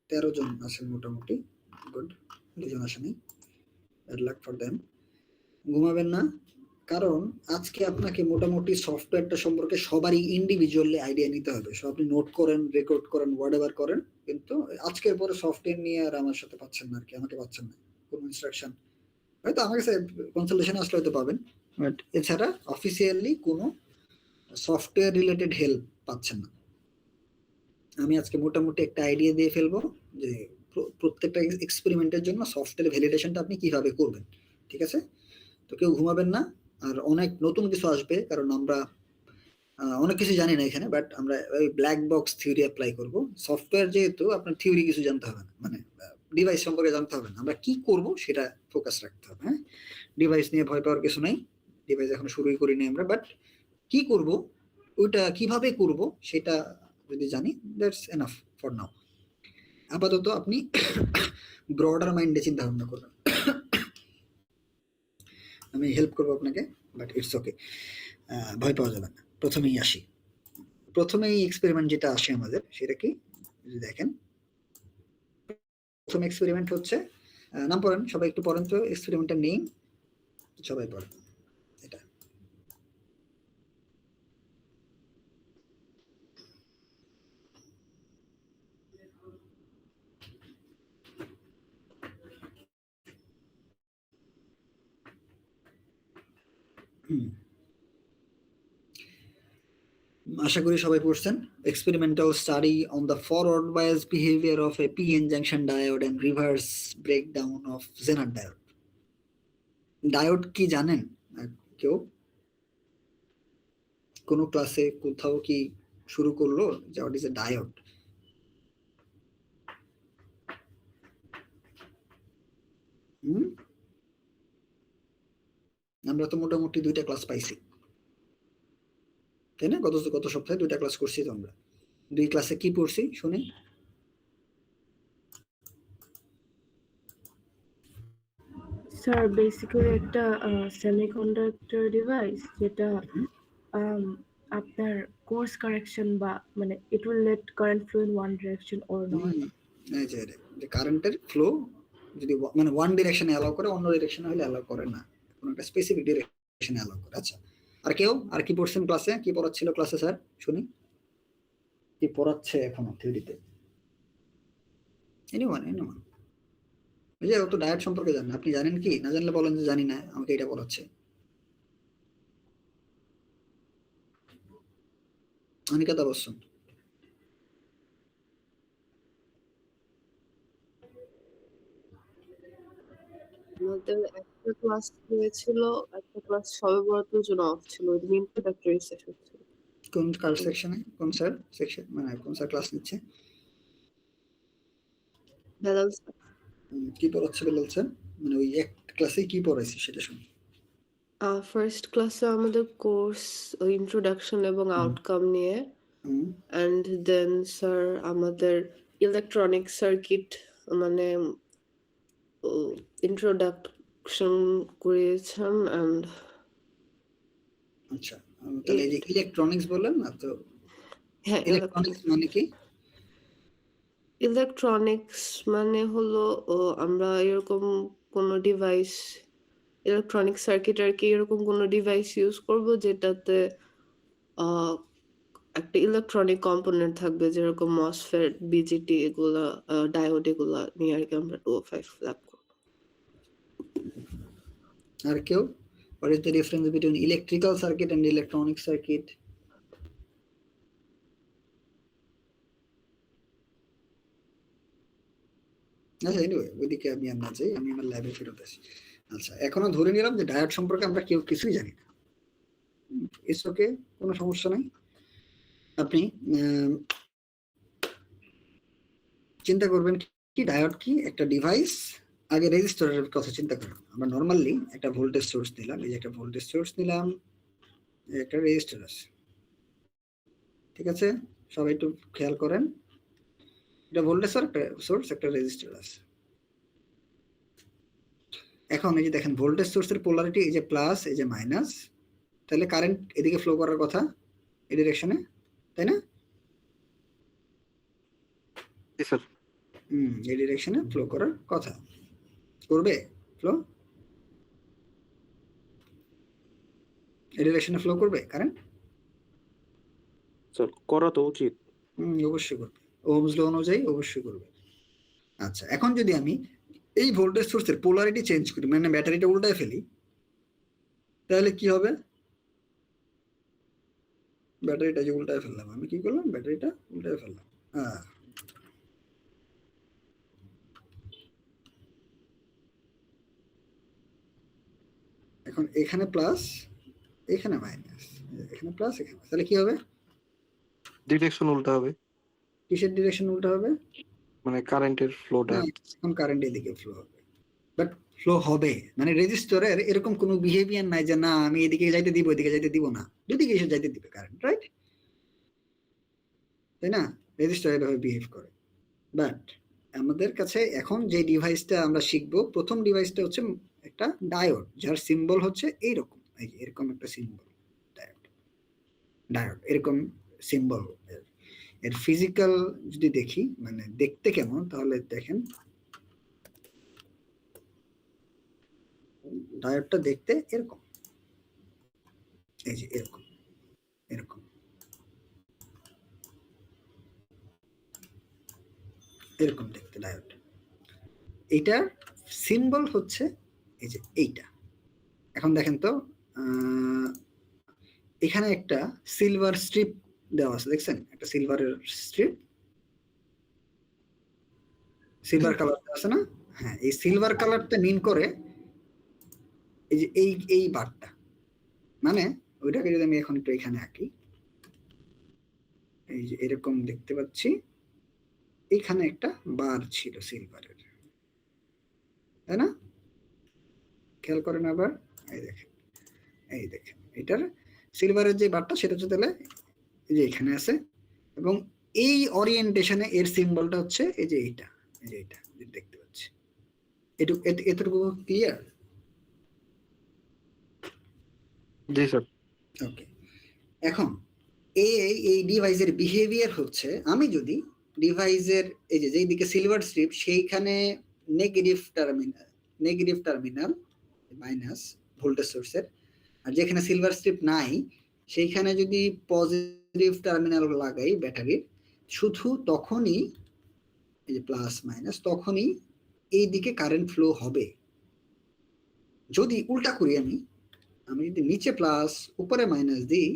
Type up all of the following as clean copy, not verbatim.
13 জন আছেন মোটামুটি, গুড। 2 জন আসেনি, ব্যাড লাক ফর দেম। ঘুমাবেন না, কারণ আজকে আপনাকে মোটামুটি সফটওয়্যারটা সম্পর্কে সবারই ইন্ডিভিজুয়ালি আইডিয়া নিতে হবে। সো আপনি নোট করেন, রেকর্ড করেন, হোয়াটএভার করেন, কিন্তু আজকের পরে সফটওয়্যার নিয়ে আর আমার সাথে পাচ্ছেন না আর কি, আমাকে পাচ্ছেন না কোনো ইনস্ট্রাকশন। হয়তো আমার কাছে কনসালটেশন আসলে হয়তো পাবেন, বাট এছাড়া অফিসিয়ালি কোনো সফটওয়্যার রিলেটেড হেল্প পাচ্ছেন না। আমি আজকে মোটামুটি একটা আইডিয়া দিয়ে ফেলবো যে প্রত্যেকটা এক্সপেরিমেন্টের জন্য সফটওয়্যার ভ্যালিডেশনটা আপনি কিভাবে করবেন, ঠিক আছে? তো কেউ ঘুমাবেন না, আর অনেক নতুন কিছু আসবে, কারণ আমরা অনেক কিছু জানি না এখানে, বাট আমরা ওই ব্ল্যাক বক্স থিওরি অ্যাপ্লাই করব। সফটওয়্যার যেহেতু আপনার থিওরি কিছু জানতে হবে না, মানে ডিভাইস সম্পর্কে জানতে হবে না, আমরা কি করব সেটা ফোকাস রাখতে হবে। হ্যাঁ, ডিভাইস নিয়ে ভয় পাওয়ার কিছু নাই, ডিভাইস এখন শুরুই করিনি আমরা, বাট কি করব, ওইটা কিভাবে করব সেটা যদি জানি, দ্যাটস এনাফ ফর নাও। আপাতত আপনি ব্রডার মাইন্ডে চিন্তা ভাবনা করবেন, আমি হেল্প করবো আপনাকে, বাট ইটস ওকে, ভয় পাওয়া যাবে না। প্রথমেই আসি, প্রথমেই এক্সপেরিমেন্ট যেটা আসে আমাদের, সেটা কি যদি দেখেন, প্রথম এক্সপেরিমেন্ট হচ্ছে, নাম পড়েন সবাই, একটু পড়েন তো এক্সপেরিমেন্টের নেম, সবাই পড়েন এটা। আশা করি সবাই পড়ছেন। Experimental study on the forward bias behaviour of a P N junction diode and reverse breakdown of Zener diode. Diode কি জানেন কেউ? কোনো ক্লাসে কোথাও কি শুরু করলো যে হোয়াট ইজ এ ডায়োড? আমরা তো মোটামুটি 2টা ক্লাস পাইছি, তাই না? গত সপ্তাহে 2টা ক্লাস করছি তো আমরা। 2 ক্লাসে কি পড়ছি শুনি? স্যার বেসিক্যালি একটা সেমিকন্ডাক্টর ডিভাইস যেটা আপনার কোর্স কারেকশন বা মানে it will late current flow in one direction or not. এই যে কারেন্টের ফ্লো যদি মানে ওয়ান ডিরেকশনে অ্যালাউ করে, অন্য ডিরেকশনে হলে অ্যালাউ করে না, কোনো একটা স্পেসিফিক ডিরেকশনে অ্যালাউ করে। আচ্ছা, আর কেউ আর কি পড়ছেন ক্লাসে? কি পড়াচ্ছিল ক্লাসে স্যার শুনি? কি পড়াচ্ছে এখনো থিওরিতে? এনিওয়ান? এই যে ও তো ডায়েট সম্পর্কে জানেন, আপনি জানেন কি? না জানলে বলেন যে জানি না, আমাকে এটা পড়াচ্ছে। অনিকেতা বলছেন আমাদের একটা ক্লাস হয়েছিল, একটা ক্লাস সবে বরাদ্দের জন্য অফ ছিল, ওই দিন ইন্ট্রোডাক্টরি সেশন ছিল। কোন কার সেকশনে? কোন স্যার সেকশন, মানে কোন স্যার ক্লাস নিচ্ছে? বেলাল স্যার। কি পড়াচ্ছে বেলাল স্যার? মানে ওই এক ক্লাসে কি পড়াইছে সেটা শুনি। ফার্স্ট ক্লাসে আমাদের কোর্স ইন্ট্রোডাকশন এবং আউটকাম নিয়ে, অ্যান্ড দেন স্যার আমাদের ইলেকট্রনিক সার্কিট মানে ইন্ট্রোডাকশন করিয়েছেন। অ্যান্ড আচ্ছা, তাহলে এই যে ইলেকট্রনিক্স বললেন না তো, হ্যাঁ, ইলেকট্রনিক্স মানে কি? ইলেকট্রনিক্স মানে হলো আমরা এরকম কোনো ডিভাইস, ইলেকট্রনিক সার্কিট আর কি, এরকম কোনো ডিভাইস ইউজ করব যেটাতে একটা ইলেকট্রনিক কম্পোনেন্ট থাকবে, যেরকম মসফেট, বিজিটি, এগুলা ডায়োড, এগুলা নিয়ে আর কি আমরা 205 ল্যাব করব। আর কেউ? What is the difference between electrical circuit and electronic circuit? আচ্ছা, এনিওয়ে ওইদিকে আমি আর না যাই, আমি আমার ল্যাবে ফেরত আসি। আচ্ছা, এখনো ধরে নিলাম যে ডায়োড সম্পর্কে আমরা কেউ কিছুই জানি না। ইটস ওকে, কোনো সমস্যা নাই। আপনি চিন্তা করবেন কি ডায়োড কি একটা ডিভাইস। আগে রেজিস্টরের কথা চিন্তা করুন। আমরা নরমালি একটা ভোল্টেজ সোর্স নিলাম, এই যে একটা ভোল্টেজ সোর্স নিলাম, একটা রেজিস্টর আছে, ঠিক আছে? সবাই একটু খেয়াল করেন, এটা ভোল্টেজ সোর্স, একটা রেজিস্টর আছে। এখন এই যে দেখেন ভোল্টেজ সোর্সের পোলারিটি, এই যে প্লাস, এই যে মাইনাস, তাহলে কারেন্ট এদিকে ফ্লো করার কথা, এই ডিরেকশনে, তাই না? জি স্যার। এই ডিরেকশনে ফ্লো করার কথা। করবে ফ্লো? এই ডিরেকশনে ফ্লো করবে কারেন্ট? স্যার করা তো উচিত। অবশ্যই করবে, ওহমস ল অনুযায়ী অবশ্যই করবে। আচ্ছা, এখন যদি আমি এই ভোল্টেজ সোর্সের পোলারিটি চেঞ্জ করি, মানে ব্যাটারিটা উল্টায় ফেলি, তাহলে কি হবে? ব্যাটারিটা যে উল্টায় ফেললাম, আমি কি করলাম? ব্যাটারিটা উল্টায় ফেললাম। এখন এখানে প্লাস, এখানে মাইনাস, এখানে প্লাস, এখানে, তাহলে কি হবে? ডিরেকশন উল্টা হবে, কিসের ডিরেকশন উল্টা হবে? মানে কারেন্টের ফ্লোটা। এখন কারেন্ট এদিকে ফ্লো হবে, বাট ফ্লো হবে মানে রেজিস্টরের এরকম কোনো বিহেভিয়ার নাই যে না আমি এদিকে যাইতে দিব এদিকে যাইতে দিব না, দুদিকে এসে যাইতে দিবে কারেন্ট, রাইট? তাই না? রেজিস্টর এভাবে বিহেভ করে। বাট আমাদের কাছে এখন যে ডিভাইসটা আমরা শিখবো, প্রথম ডিভাইসটা হচ্ছে একটা ডায়োড, যার সিম্বল হচ্ছে এইরকম, এই যে এরকম একটা সিম্বল, ডায়োড। ডায়োড এরকম সিম্বল। এর ফিজিক্যাল যদি দেখি, মানে দেখতে কেমন, তাহলে দেখেন ডায়োডটা দেখতে এরকম, এই যে এরকম এরকম এরকম দেখতে ডায়োড। এইটার সিম্বল হচ্ছে এই যে এইটা। এখন দেখেন তো, এখানে একটা সিলভার স্ট্রিপ দেওয়া আছে, দেখছেন? একটা সিলভারের স্ট্রিপ, সিলভার কালার আছে না? হ্যাঁ, এই সিলভার কালারটা মিন করে এই যে এই বারটা, মানে ওইটাকে যদি আমি এখন একটু এখানে আঁকি, এই যে এরকম দেখতে পাচ্ছি, এখানে একটা বার ছিল সিলভারের, তাই না? খেয়াল করেন আবার, এই দেখেন, এই দেখেন এটার সিলভারের যে বারটা সেটা হচ্ছে তাহলে এই যে এখানে আছে, এবং এই ওরিয়েন্টেশনে এর সিম্বলটা হচ্ছে এই যে এইটা, এই যে এইটা দেখতে পাচ্ছি। এতটুকু ক্লিয়ার? জি স্যার। ওকে, এখন এই ডিভাইসের বিহেভিয়ার হচ্ছে, আমি যদি ডিভাইসের এই যে যেই দিকে সিলভার স্ট্রিপ সেইখানে নেগেটিভ টার্মিনাল মাইনাস ভোল্টেজ সোর্সের, আর যেখানে সিলভার স্ট্রিপ নাই সেইখানে যদি পজিটিভ টার্মিনাল লাগাই ব্যাটারির, শুধু তখনই এই যে প্লাস মাইনাস, তখনই এই দিকে কারেন্ট ফ্লো হবে। যদি উল্টা করি, আমি যদি নিচে প্লাস উপরে মাইনাস দিই,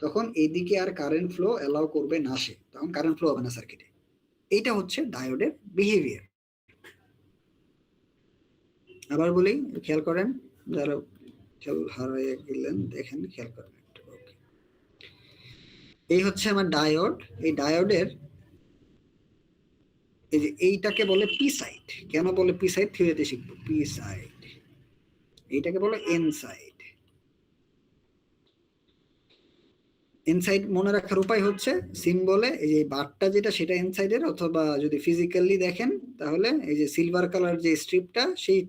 তখন এইদিকে আর কারেন্ট ফ্লো অ্যালাউ করবে না, সে তখন কারেন্ট ফ্লো হবে না সার্কিটে। এইটা হচ্ছে ডায়োডের বিহেভিয়ার। আবার বলি, খেয়াল করেন, যারা খেয়াল হারিয়ে গেলেন দেখেন, খেয়াল করেন একটু। ওকে, এই হচ্ছে আমার ডায়োড। এই ডায়োডের এই যে এইটাকে বলে পি সাইড। কেন বলে পি সাইড? থিওরিতে শিখবো। পি সাইড, এইটাকে বলে এন সাইড। ইনসাইড মনে রাখার উপায় হচ্ছে সিম্বলে এই যে বারটা যেটা, সেটা ইনসাইডের, অথবা যদি ফিজিক্যালি দেখেন তাহলে এই যে সিলভার কালার যে স্ট্রিপটা, সেই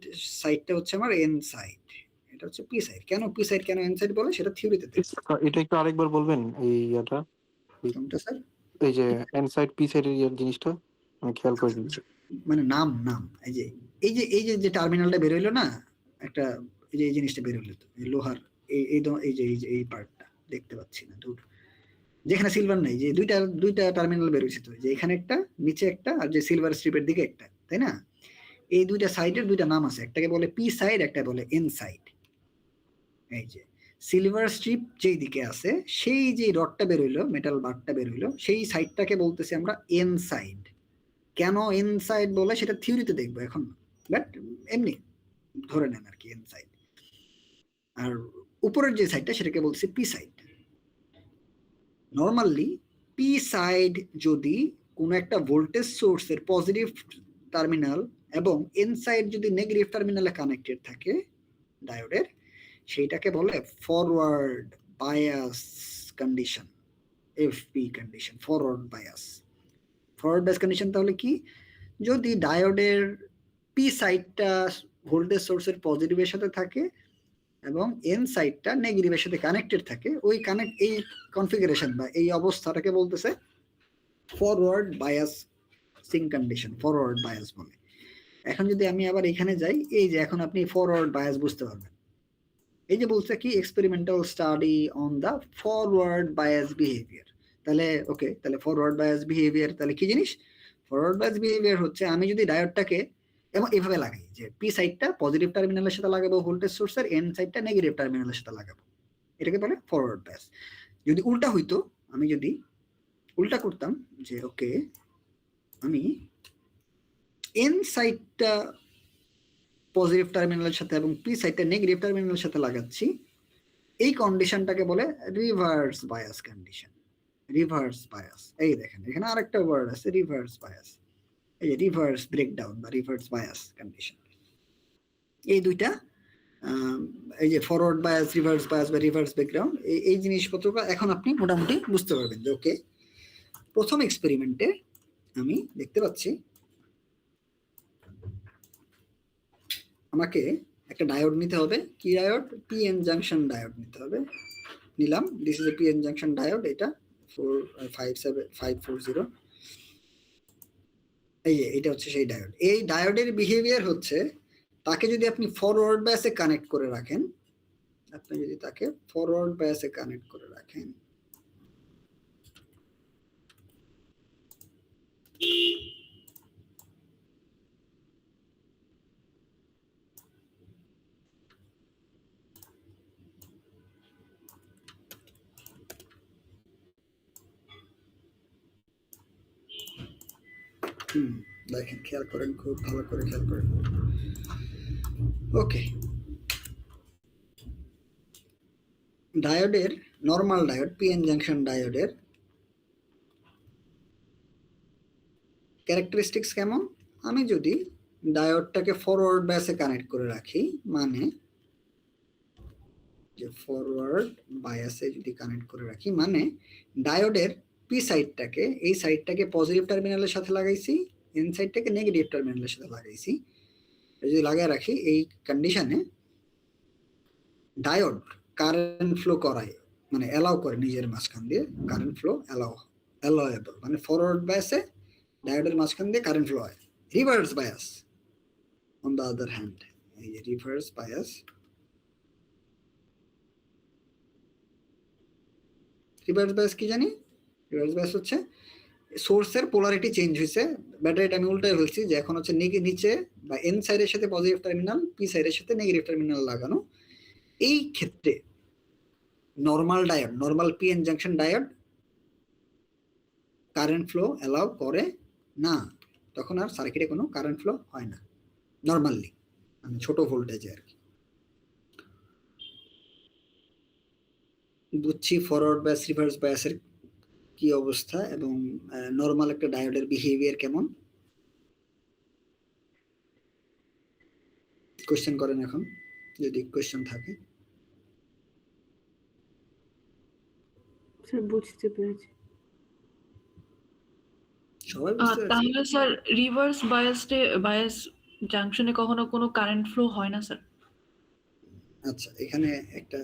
সাইডটা হচ্ছে আমার এন সাইড, এটা হচ্ছে পি সাইড। কেন পি সাইড, কেন এন সাইড বলে সেটা থিওরিতে দেখব। এটা একটু আরেকবার বলবেন এই ইয়াটা, কোনটা স্যার? এই যে এন সাইড পি সাইডের ইয়ার জিনিসটা আমি খেয়াল করে দিচ্ছি। মানে নাম এই যে টার্মিনালটা বের হইলো না একটা, এই জিনিসটা বের হইলো, তো লোহার এই পার্টটা দেখতে পাচ্ছি না, দূর, যেখানে সিলভার নাই, যে দুইটা টার্মিনাল বের হয়েছে, তো যে এখানে একটা, নিচে একটা, আর যে সিলভার স্ট্রিপের দিকে একটা, তাই না? এই দুইটা সাইডের দুইটা নাম আছে, একটাকে বলে পি সাইড, একটা বলে এন সাইড। এই যে সিলভার স্ট্রিপ যেই দিকে আছে, সেই যে রডটা বের হইলো, মেটাল বারটা বের হইলো, সেই সাইডটাকে বলতেছি আমরা এন সাইড। কেন এন সাইড বলে সেটা থিওরিতে দেখবো এখন, বাট এমনি ধরে নেন আর কি এন সাইড। আর উপরের যে সাইডটা সেটাকে বলছি P side. Normally P side যদি কোনো একটা ভোল্টেজ সোর্সের পজিটিভ টার্মিনাল এবং এন সাইড যদি নেগেটিভ টার্মিনালে কানেক্টেড থাকে ডায়োডের, সেইটাকে বলে forward bias condition, F B condition, forward bias. Forward bias condition তাহলে কি? যদি ডায়োডের পি সাইডটা ভোল্টেজ সোর্সের পজিটিভের সাথে থাকে এবং এন সাইডটা নেগেটিভের সাথে কানেক্টেড থাকে, এই কনফিগারেশন বা এই অবস্থাটাকে বলতেছে forward bias sink condition, forward bias বলে। এখন যদি আমি আবার এখানে যাই, এই যে এখন আপনি ফরওয়ার্ড বায়াস বুঝতে পারবেন। এই যে বলছে কি experimental study on the forward bias behaviour. তাহলে ওকে, তাহলে ফরওয়ার্ড বায়াস বিহেভিয়ার তাহলে কি জিনিস? ফরওয়ার্ড বায়াস বিহেভিয়ার হচ্ছে আমি যদি ডায়োডটাকে এবং এভাবে লাগাই যে পি সাইডটা পজিটিভ টার্মিনালের সাথে লাগাবো ভোল্টেজ সোর্সের, এন সাইডটা নেগেটিভ টার্মিনালের সাথে লাগাবো, এটাকে বলে ফরওয়ার্ড বায়াস। যদি উল্টা হইতো, আমি যদি উল্টা করতাম যে ওকে আমি এন সাইডটা পজিটিভ টার্মিনালের সাথে এবং পি সাইডটা নেগেটিভ টার্মিনালের সাথে লাগাচ্ছি, এই কন্ডিশনটাকে বলে reverse bias condition. Reverse bias, এই দেখেন এখানে আরেকটা ওয়ার্ড আছে রিভার্স বায়াস, এই যে রিভার্স ব্রেকডাউন বা রিভার্স বায়াস কন্ডিশন। এই দুইটা এই যে ফরওয়ার্ড বায়াস, রিভার্স বায়াস বা রিভার্স ব্রেকডাউন, এই জিনিসপত্রটা এখন আপনি মোটামুটি বুঝতে পারবেন যে ওকে প্রথম এক্সপেরিমেন্টে আমি দেখতে পাচ্ছি আমাকে একটা ডায়োড নিতে হবে। কি ডায়োড? পিএন জাংশন ডায়োড নিতে হবে। নিলাম, this is a P N junction diode, এটা 540। এইটা হচ্ছে সেই ডায়োড। এই ডায়োডের বিহেভিয়ার হচ্ছে তাকে যদি আপনি ফরওয়ার্ড বায়াসে কানেক্ট করে রাখেন, আপনি যদি তাকে ফরওয়ার্ড বায়াসে কানেক্ট করে রাখেন, দেখেন খেয়াল করেন, খুব ভালো করে খেয়াল করেন। ওকে, ডায়োডের নরমাল ডায়োড, পিএন জাংশন ডায়োডের ক্যারেক্টারিস্টিক্স কেমন? আমি যদি ডায়োডটাকে ফরওয়ার্ড বায়াসে কানেক্ট করে রাখি, মানে যে ফরওয়ার্ড বায়াসে যদি কানেক্ট করে রাখি, মানে ডায়োডের পি সাইডটাকে, এই সাইডটাকে পজিটিভ টার্মিনালের সাথে লাগাইছি, এন সাইডটাকে নেগেটিভ টার্মিনালের সাথে লাগাইছি, যদি লাগায় রাখি, এই কন্ডিশনে ডায়োড কারেন্ট ফ্লো করায়, মানে অ্যালাউ করে নিজের মাঝখান দিয়ে কারেন্ট ফ্লো অ্যালাউয়েবল, মানে ফরওয়ার্ড বায়াসে ডায়োডের মাঝখান দিয়ে কারেন্ট ফ্লো হয়। Reverse bias on the other hand, এই যে রিভার্স বায়াস, রিভার্স বায়াস কি জানি? রিভার্স বায়াস হচ্ছে সোর্সের পোলারিটি চেঞ্জ হয়েছে, ব্যাটারিটা আমি উল্টায় ফেলছি, যে এখন হচ্ছে নিচে বা এন সাইডের সাথে পজিটিভ টার্মিনাল, পি সাইডের সাথে নেগেটিভ টার্মিনাল লাগানো। এই ক্ষেত্রে normal diode, normal PN junction diode current flow allow করে না, তখন আর সার্কিটে কোনো কারেন্ট ফ্লো হয় না নরমালি, মানে ছোট ভোল্টেজে আর কি। বুঝছি ফরওয়ার্ড বায়াস, রিভার্স বায়াসের কি অবস্থা এবং নরমাল একটা ডায়োডের বিহেভিয়ার কেমন। কোশ্চেন করেন এখন, যদি কোশ্চেন থাকে। স্যার বুঝতে পেরেছি। সবাই বুঝতে পারছে? তাহলে স্যার রিভার্স বায়াস জাংশনে কখনো কোনো কারেন্ট ফ্লো হয় না স্যার? আচ্ছা, এখানে একটা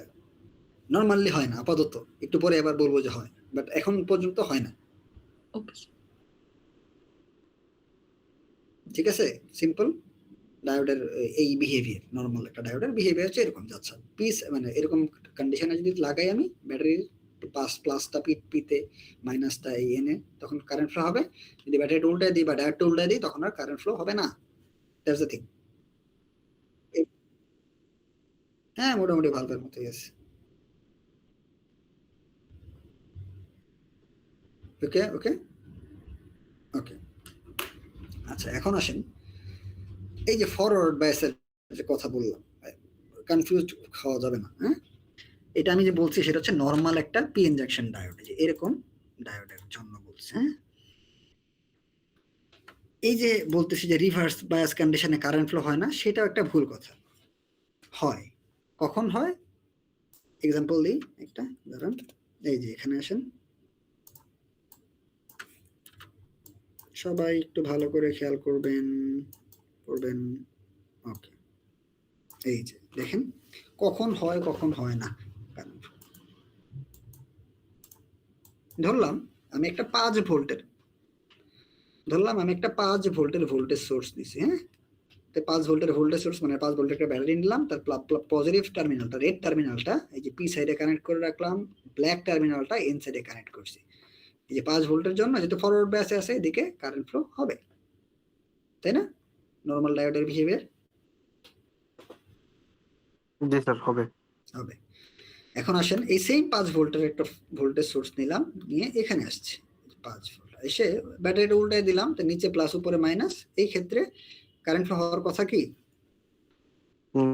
নরমালি হয় না আপাতত, একটু পরে আবার বলবো যে হয়, বাট এখন পর্যন্ত হয় না। Okay sir. ঠিক আছে, সিম্পল ডায়োডের এই বিহেভিয়ার, নরমাল একটা ডায়োডের বিহেভিয়ার হচ্ছে এরকম যাচ্ছে। পিস মানে এরকম কন্ডিশনে যদি লাগাই আমি ব্যাটারির প্লাসটা পিতে, মাইনাসটা এই এনে, তখন কারেন্ট ফ্লো হবে। যদি ব্যাটারিটা উল্টায় দিই বা ডায়োডটা উল্টায় দিই, তখন আর কারেন্ট ফ্লো হবে না। That's the thing. হ্যাঁ, মোটামুটি ভালভের মতোই আছে। ওকে ওকে ওকে, আচ্ছা এখন আসেন এই যে ফরওয়ার্ড বায়াসের যে কথা বললাম, কনফিউজড খাওয়া যাবে না। হ্যাঁ, এটা আমি যে বলছি সেটা হচ্ছে নরমাল একটা পিএন জাংশন ডায়োড, যে এরকম ডায়োডের জন্য বলছে। হ্যাঁ, এই যে বলতেছি যে রিভার্স বায়াস কন্ডিশনে কারেন্ট ফ্লো হয় না, সেটাও একটা ভুল কথা। হয়, কখন হয় এক্সাম্পল দিই একটা, দাঁড়ান, এই যে এখানে আসেন, সবাই একটু ভালো করে খেয়াল করবেন। ওকে, এই যে দেখেন কখন হয় কখন হয় না। ধরলাম আমি একটা 5 ভোল্টের ধরলাম আমি একটা 5 ভোল্টের ভোল্টেজ সোর্স দিছি, হ্যাঁ, 5 ভোল্টের ভোল্টেজ সোর্স মানে 5 ভোল্টের একটা ব্যাটারি নিলাম, তার পজিটিভ টার্মিনালটা, রেড টার্মিনালটা এই যে পি সাইডে কানেক্ট করে রাখলাম, ব্ল্যাক টার্মিনালটা এন সাইডে কানেক্ট করছি। এই যে 5 ভোল্টের জন্য যেহেতু ফরওয়ার্ড বায়াসে আছে এদিকে কারেন্ট ফ্লো হবে, তাই না? নরমাল ডায়োডের বিহেভিয়ার জি স্যার হবে। হবে। এখন আসেন এই সেম 5 ভোল্টের একটা ভোল্টেজ সোর্স নিলাম, নিয়ে এখানে আসছে 5 ভোল্ট, এসে ব্যাটারিটা উল্টায় দিলাম, তো নিচে প্লাস উপরে মাইনাস, এই ক্ষেত্রে কারেন্ট ফ্লো হওয়ার কথা কি?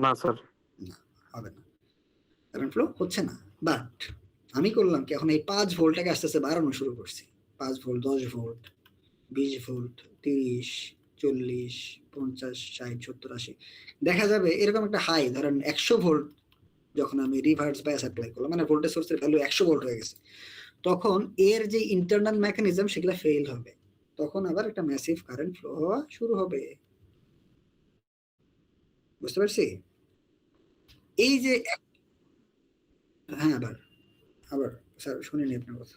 না স্যার। না, হবে না, কারেন্ট ফ্লো হচ্ছে না। বাট আমি করলাম কি, এখন এই 5 ভোল্টটাকে আস্তে আস্তে বাড়ানো শুরু করছি। 5 ভোল্ট, 10 ভোল্ট, 20 ভোল্ট, 30, 40, 50, 60, 70, 80, দেখা যাবে এরকম একটা হাই, ধরেন 100 ভোল্ট যখন আমি রিভার্স বায়াস অ্যাপ্লাই করলাম, মানে ভোল্টেজ সোর্সের ভ্যালু 100 ভোল্ট হয়ে গেছে, তখন এর যে ইন্টারনাল মেকানিজম সেগুলো ফেল হবে, তখন আবার একটা ম্যাসিভ কারেন্ট ফ্লো হওয়া শুরু হবে। বুঝতে পারছি? এই যে হ্যাঁ, আবার আবার স্যার শুনিনি আপনার কথা।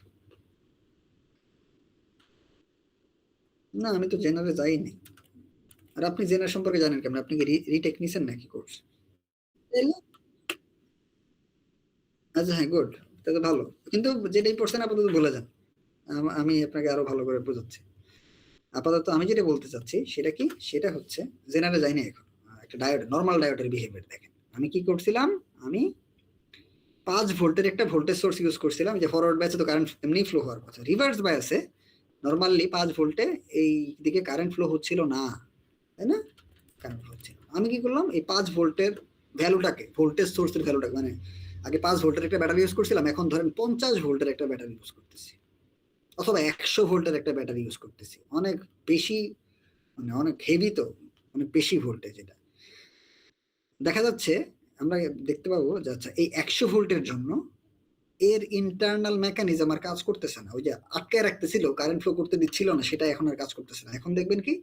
না, আমি তো জেনারে যাইনি। আর আপনি জেনার সম্পর্কে জানেন কেমন? আপনি কি রিটেক নিছেন নাকি কোর্স? আচ্ছা, হ্যাঁ, গুড, তাহলে ভালো। কিন্তু যেটাই পড়ছেন আপাতত ভুলে যান, আমি আপনাকে আরো ভালো করে বোঝাচ্ছি। আপাতত আমি যেটা বলতে চাচ্ছি সেটা কি, সেটা হচ্ছে জেনারে যাইনি এখন। একটা ডায়োড, নরমাল ডায়োডের বিহেভিয়ার দেখেন। আমি কি করছিলাম, আমি 5 ভোল্টের একটা ভোল্টেজ সোর্স ইউজ করছিলাম, যে ফরওয়ার্ড বায়াসে তো কারেন্ট এমনি ফ্লো হওয়ার কথা, রিভার্স বায়াসে নরমালি 5 ভোল্টে এই দিকে কারেন্ট ফ্লো হচ্ছিল না, তাই না? কারেন্ট ফ্লো হচ্ছিল। আমি কি করলাম, এই 5 ভোল্টের ভ্যালুটাকে, ভোল্টেজ সোর্সের ভ্যালুটাকে, মানে আগে 5 ভোল্টের একটা ব্যাটারি ইউজ করছিলাম, এখন ধরেন 50 ভোল্টের একটা ব্যাটারি ইউজ করতেছি, অথবা 100 ভোল্টের একটা ব্যাটারি ইউজ করতেছি। অনেক বেশি, মানে অনেক হেভি, তো অনেক বেশি ভোল্টেজ। এটা দেখা যাচ্ছে, আমরা দেখতে পাবো যে আচ্ছা এই 100 ভোল্টের জন্য এর ইন্টারনাল মেকানিজম আর কাজ করতেছে না। ওই যে আটকায় রাখতেছিল, কারেন্ট ফ্লো করতে দিচ্ছিল না, সেটা এখন আর কাজ করতেছে না। এখন দেখবেন কি,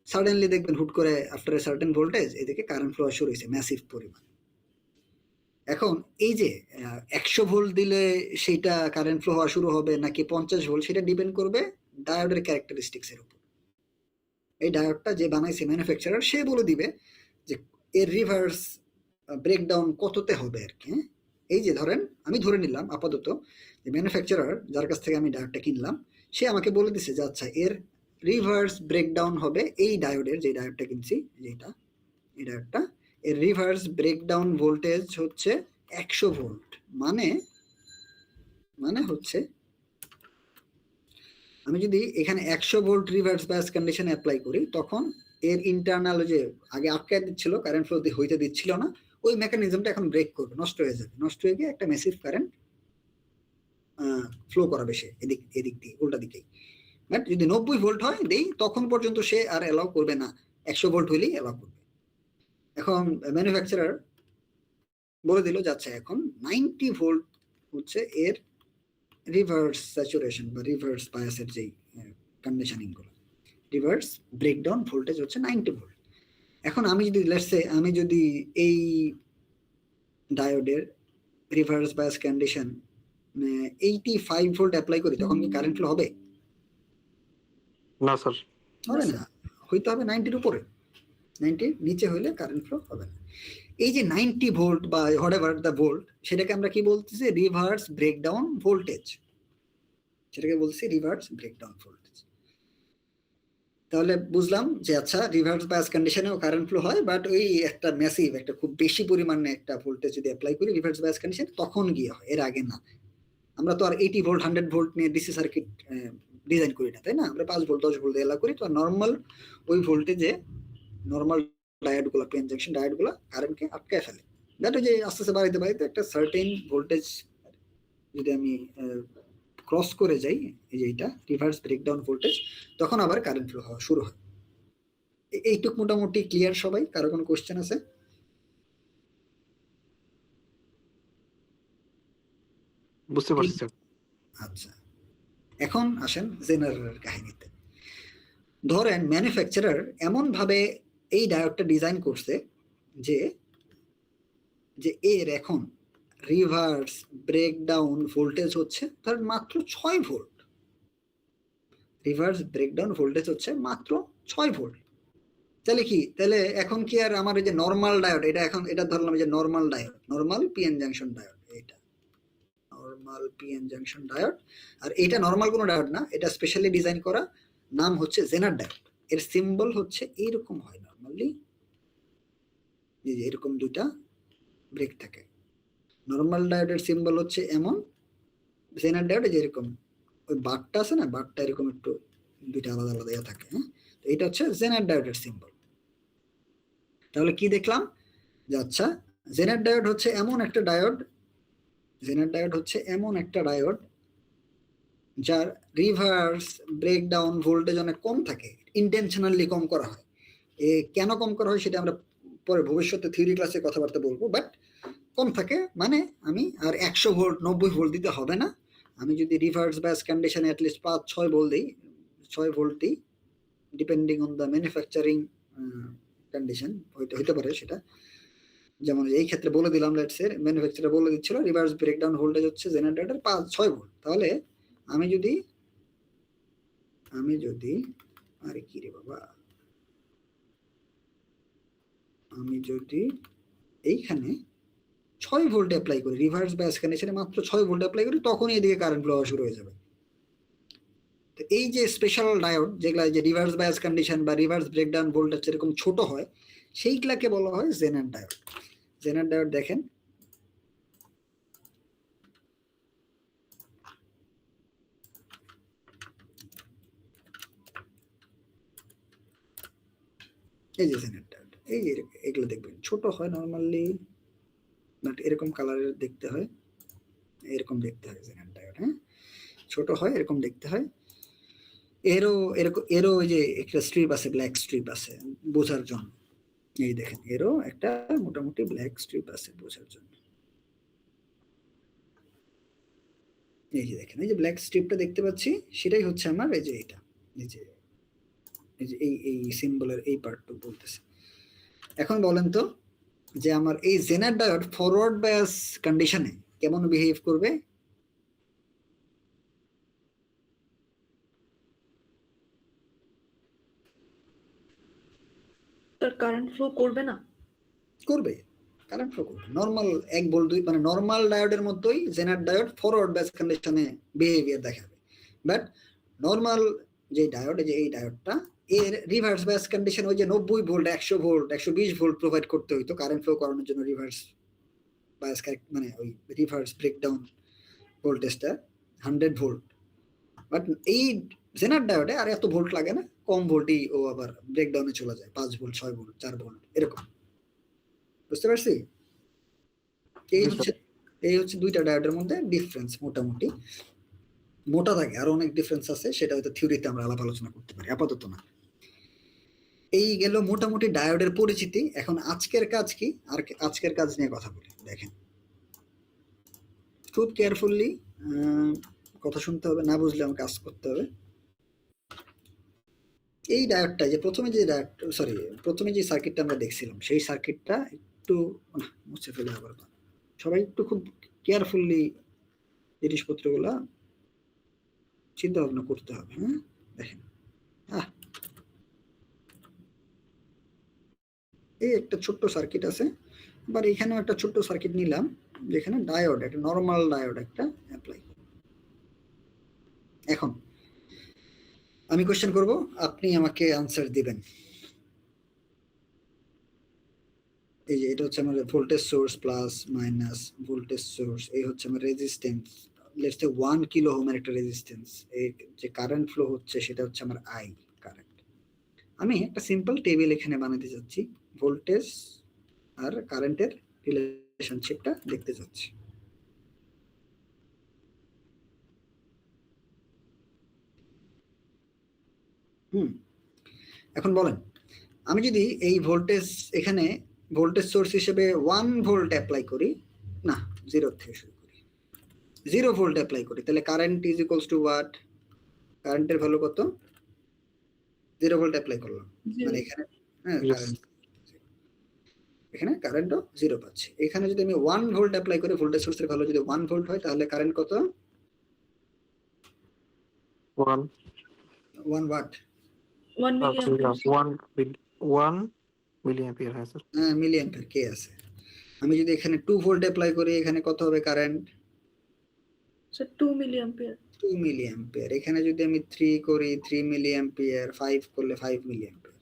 সাডেনলি দেখবেন হুট করে আফটার এ সার্টেন ভোল্টেজ এদিকে কারেন্ট ফ্লো শুরু হয়েছে ম্যাসিভ পরিমাণ। এখন এই যে 100 ভোল্ট দিলে সেটা কারেন্ট ফ্লো হওয়া শুরু হবে নাকি 50 ভোল্ট, সেটা ডিপেন্ড করবে ডায়োডের ক্যারেক্টারিস্টিক্স এর উপর। এই ডায়োডটা যে বানাইছে ম্যানুফ্যাকচারার, সে বলে দিবে যে এর রিভার্স ব্রেকডাউন কততে হবে আর কি। এই যে ধরেন আমি ধরে নিলাম আপাতত যে ম্যানুফ্যাকচারার যার কাছ থেকে আমি ডায়োডটা কিনলাম, সে আমাকে বলে দিছে যে আচ্ছা এর রিভার্স ব্রেকডাউন হবে এই ডায়োডের, যে ডায়োডটা কিনছি, যেটা এই ডায়োডটা, এর রিভার্স ব্রেকডাউন ভোল্টেজ হচ্ছে 100 ভোল্ট। মানে হচ্ছে আমি যদি এখানে 100 volt reverse bias condition apply করি, তখন এর ইন্টারনাল যে আগে আটকায় দিচ্ছিল, কারেন্ট ফ্লো হইতে দিচ্ছিল না, ওই মেকানিজমটা এখন ব্রেক করবে, নষ্ট হয়ে যাবে, নষ্ট হয়ে গিয়ে একটা ম্যাসিভ কারেন্ট ফ্লো করাবে সে এদিক দিয়ে, উল্টা দিকেই। বাট যদি 90 ভোল্ট হয় দেই, তখন পর্যন্ত সে আর অ্যালাউ করবে না, 100 ভোল্ট হইলেই অ্যালাউ করবে। এখন ম্যানুফ্যাকচারার বলে দিল যে আচ্ছা এখন 90 ভোল্ট হচ্ছে এর রিভার্স স্যাচুরেশন বা রিভার্স বায়াসের যেই কন্ডিশনিং গুলো, রিভার্স ব্রেকডাউন ভোল্টেজ হচ্ছে 90 ভোল্ট। এখন আমি যদি লেটস সে আমি যদি এই ডায়োডের reverse bias condition 85 volt apply করি, তখন কি কারেন্ট ফ্লো হবে? না স্যার। হবে না, হইতে হবে 90-র উপরে, 90 নিচে হইলে কারেন্ট ফ্লো হবে না। এই যে 90 ভোল্ট বা হোয়াটএভার দ্য ভোল্ট, সেটাকে আমরা কি বলতেছি, রিভার্স ব্রেকডাউন ভোল্টেজ, সেটাকে বলছি রিভার্স ব্রেকডাউন ভোল্টেজ। তাহলে বুঝলাম যে আচ্ছা রিভার্স বায়াস কন্ডিশনেও কারেন্ট ফ্লো হয়, বাট ওই একটা ম্যাসিভ, একটা খুব বেশি পরিমাণে একটা ভোল্টেজ যদি অ্যাপ্লাই করি রিভার্স বায়াস কন্ডিশন, তখন গিয়ে হয়, এর আগে না। আমরা তো আর 80 ভোল্ট 100 ভোল্ট নিয়ে ডিসি সার্কিট ডিজাইন করি না, তাই না? আমরা 5 ভোল্ট 10 ভোল্ট এলা করি। তো নর্মাল ওই ভোল্টেজে নর্মাল ডায়োড গুলা, পেন জাংশন ডায়োড গুলা কারেন্টকে আটকায় ফেলে। দ্যাট ওই যে আস্তে আস্তে বাড়াইতে বাড়াইতে একটা সার্টেন ভোল্টেজ যদি আমি ক্রস করে যাই, এই যে এটা রিভার্স ব্রেকডাউন ভোল্টেজ, তখন আবার কারেন্ট ফ্লো হওয়া শুরু হয়। এইটুক মোটামুটি ক্লিয়ার সবাই? কারো কোনো কোশ্চেন আছে? বুঝতে পারছি স্যার। আচ্ছা, এখন আসেন জেনারেলের কাহিনীতে। ধরেন ম্যানুফ্যাকচারার এমন ভাবে এই ডায়োডটা ডিজাইন করছে যে এর এখন রিভার্স ব্রেকডাউন ভোল্টেজ হচ্ছে ধরেন মাত্র 6 ভোল্ট। রিভার্স ব্রেকডাউন ভোল্টেজ হচ্ছে মাত্র 6 ভোল্ট। তাহলে কি, তাহলে এখন কি আর আমার এই যে নরমাল ডায়োড, এটা এখন এটা ধরলাম যে normal diode, normal PN junction diode, এটা নরমাল পিএন জাংশন ডায়োড, আর এটা নরমাল কোনো ডায়োড না, এটা স্পেশালি ডিজাইন করা, নাম হচ্ছে জেনার ডায়োড। এর সিম্বল হচ্ছে এইরকম হয় নরমালি, এই যে এরকম দুইটা ব্রেক থাকে। নরমাল ডায়োডের সিম্বল হচ্ছে এমন, জেনার ডায়োডে যেরকম ওই বারটা আছে না, বারটা এরকম একটু দুইটা আলাদা আলাদা থাকে। হ্যাঁ, তো এটা হচ্ছে জেনার ডায়োডের সিম্বল। তাহলে কি দেখলাম যে আচ্ছা, জেনার ডায়োড হচ্ছে এমন একটা ডায়োড, জেনার ডায়োড হচ্ছে এমন একটা ডায়োড যার রিভার্স ব্রেকডাউন ভোল্টেজ অনেক কম থাকে, ইন্টেনশনালি কম করা হয়। কেন কম করা হয় সেটা আমরা পরে ভবিষ্যতে থিওরি ক্লাসে কথাবার্তা বলবো, বাট কম থাকে মানে আমি আর 100 ভোল্ট 90 ভোল্ট দিতে হবে না। আমি যদি রিভার্স বায়াস কন্ডিশনে অ্যাটলিস্ট 5-6 ভোল্ট দিই, 6 ভোল্ট দিই, depending on the manufacturing condition হইতে পারে সেটা। যেমন এই ক্ষেত্রে বলে দিলাম, লেটস সে ম্যানুফ্যাকচারার বলে দিচ্ছিল রিভার্স ব্রেকডাউন ভোল্টেজ হচ্ছে জেনারেটর 5-6 ভোল্ট। তাহলে আমি যদি আরে কি রে বাবা, আমি যদি এইখানে 6 ভোল্ট অ্যাপ্লাই করি, রিভার্স বায়াস কন্ডিশনে মাত্র 6 ভোল্ট অ্যাপ্লাই করি, তখনই এদিকে কারেন্ট ফ্লো শুরু হয়ে যাবে। তো এই যে স্পেশাল ডায়োড যেগুলা যে রিভার্স বায়াস কন্ডিশন বা রিভার্স ব্রেকডাউন ভোল্টেজ এরকম ছোট হয়, সেইগুলাকে বলা হয় জেনার ডায়োড। জেনার ডায়োড দেখেন, এই যে জেনার ডায়োড, এই যে এগুলো দেখবেন ছোট হয় নরমালি, বাট এরকম কালারের দেখতে হয়, এরকম দেখতে হয় জেনার ডায়োড। হ্যাঁ, ছোট হয়, এরকম দেখতে হয়। এরও ওই যে একটা স্ট্রিপ আছে, ব্ল্যাক স্ট্রিপ আছে বোঝার জন্য। এই দেখেন, এরও একটা মোটামুটি ব্ল্যাক স্ট্রিপ আছে বোঝার জন্য। এই যে দেখেন, এই যে ব্ল্যাক স্ট্রিপটা দেখতে পাচ্ছি, সেটাই হচ্ছে আমার এই যে এটা, এই যে এই সিম্বলের এই পার্টটুকু বলতেছে। এখন বলেন তো যে আমার এই জেনার ডায়োড ফরওয়ার্ড বায়াস কন্ডিশনে কেমন বিহেভ করবে? তার কারেন্ট ফ্লো করবে না? করবে, কারেন্ট ফ্লো করবে। নরমাল 1 ভোল্ট 2 মানে নরমাল ডায়োডের মতোই জেনার ডায়োড ফরওয়ার্ড বায়াস কন্ডিশনে বিহেভিয়ার দেখাবে। বাট নরমাল যে ডায়োড, যে এই ডায়োডটা, এর রিভার্স বায়াস কন্ডিশন ওই যে 90 ভোল্ট 100 ভোল্ট 120 ভোল্ট প্রোভাইড করতে হইতো কারেন্ট ফ্লো করানোর জন্য। রিভার্স বায়াস মানে ওই রিভার্স ব্রেকডাউন ভোল্টেজটা 100 ভোল্ট, বাট এই জেনার ডায়োডে আর এত ভোল্ট লাগে না, কম ভোল্টই ও আবার ব্রেকডাউনে চলে যায়, 5 ভোল্ট 6 ভোল্ট 4 ভোল্ট এরকম। বুঝতে পারছি? এই হচ্ছে দুইটা ডায়োডের মধ্যে ডিফারেন্স। মোটামুটি মোটা থাকে, আরো অনেক ডিফারেন্স আছে, সেটা হয়তো থিওরিতে আমরা আলাপ আলোচনা করতে পারি, আপাতত না। এই গেল মোটামুটি ডায়োডের পরিচিতি। এখন আজকের কাজ কি, আর আজকের কাজ নিয়ে কথা বলি। দেখেন, খুব কেয়ারফুলি কথা শুনতে হবে, না বুঝলে আমাকে কাজ করতে হবে। এই ডায়োডটা যে প্রথমে যে সার্কিটটা আমরা দেখছিলাম, সেই সার্কিটটা একটু মুছে ফেলে আবার সবাই একটু খুব কেয়ারফুলি জিনিসপত্রগুলা চিন্তা ভাবনা করতে হবে। হ্যাঁ, দেখেন, এই একটা ছোট্ট সার্কিট আছে, আবার এখানেও একটা ছোট্ট সার্কিট নিলাম, যেখানে ডায়োড, একটা নরমাল ডায়োড একটা অ্যাপ্লাই। এখন আমি কোশ্চেন করব, আপনি আমাকে আনসার দিবেন। এই যে এটা হচ্ছে আমার voltage source, plus minus voltage source, এই হচ্ছে আমার রেজিস্ট্যান্স, লেটস সে 1 কিলো ওহমের একটা রেজিস্ট্যান্স। এই যে কারেন্ট ফ্লো হচ্ছে সেটা হচ্ছে আমার আই কারেন্ট। আমি একটা সিম্পল টেবিল এখানে বানাতে যাচ্ছি, ভোল্টেজ আর কারেন্টের রিলেশনশিপটা দেখতে যাচ্ছি। এখন বলেন, আমি যদি এই ভোল্টেজ এখানে ভোল্টেজ সোর্স হিসেবে 1 ভোল্ট অ্যাপ্লাই করি, না 0 থেকে শুরু করি, 0 ভোল্ট অ্যাপ্লাই করি, তাহলে current is equals two what? কারেন্টের ভ্যালু কত? 0 ভোল্ট অ্যাপ্লাই করলাম মানে এখানে, হ্যাঁ, এখানে কারেন্টও 0 পাচ্ছি। এখানে যদি আমি 1 ভোল্ট অ্যাপ্লাই করি, ভোল্টেজ সোর্সের ভ্যালু যদি 1 ভোল্ট হয়, তাহলে কারেন্ট কত? 1 1 ওয়াট 1 milliampere. 1 মিলিঅ্যাম্পিয়ার, হ্যাঁ স্যার। হ্যাঁ মিলিঅ্যাম্পিয়ার কে আছে। আমি যদি এখানে 2 ভোল্ট অ্যাপ্লাই করি এখানে কত হবে কারেন্ট? So 2 milliampere. 2 মিলিঅ্যাম্পিয়ার। এখানে যদি আমি 3 করি 3 মিলিঅ্যাম্পিয়ার, 5 করলে 5 মিলিঅ্যাম্পিয়ার।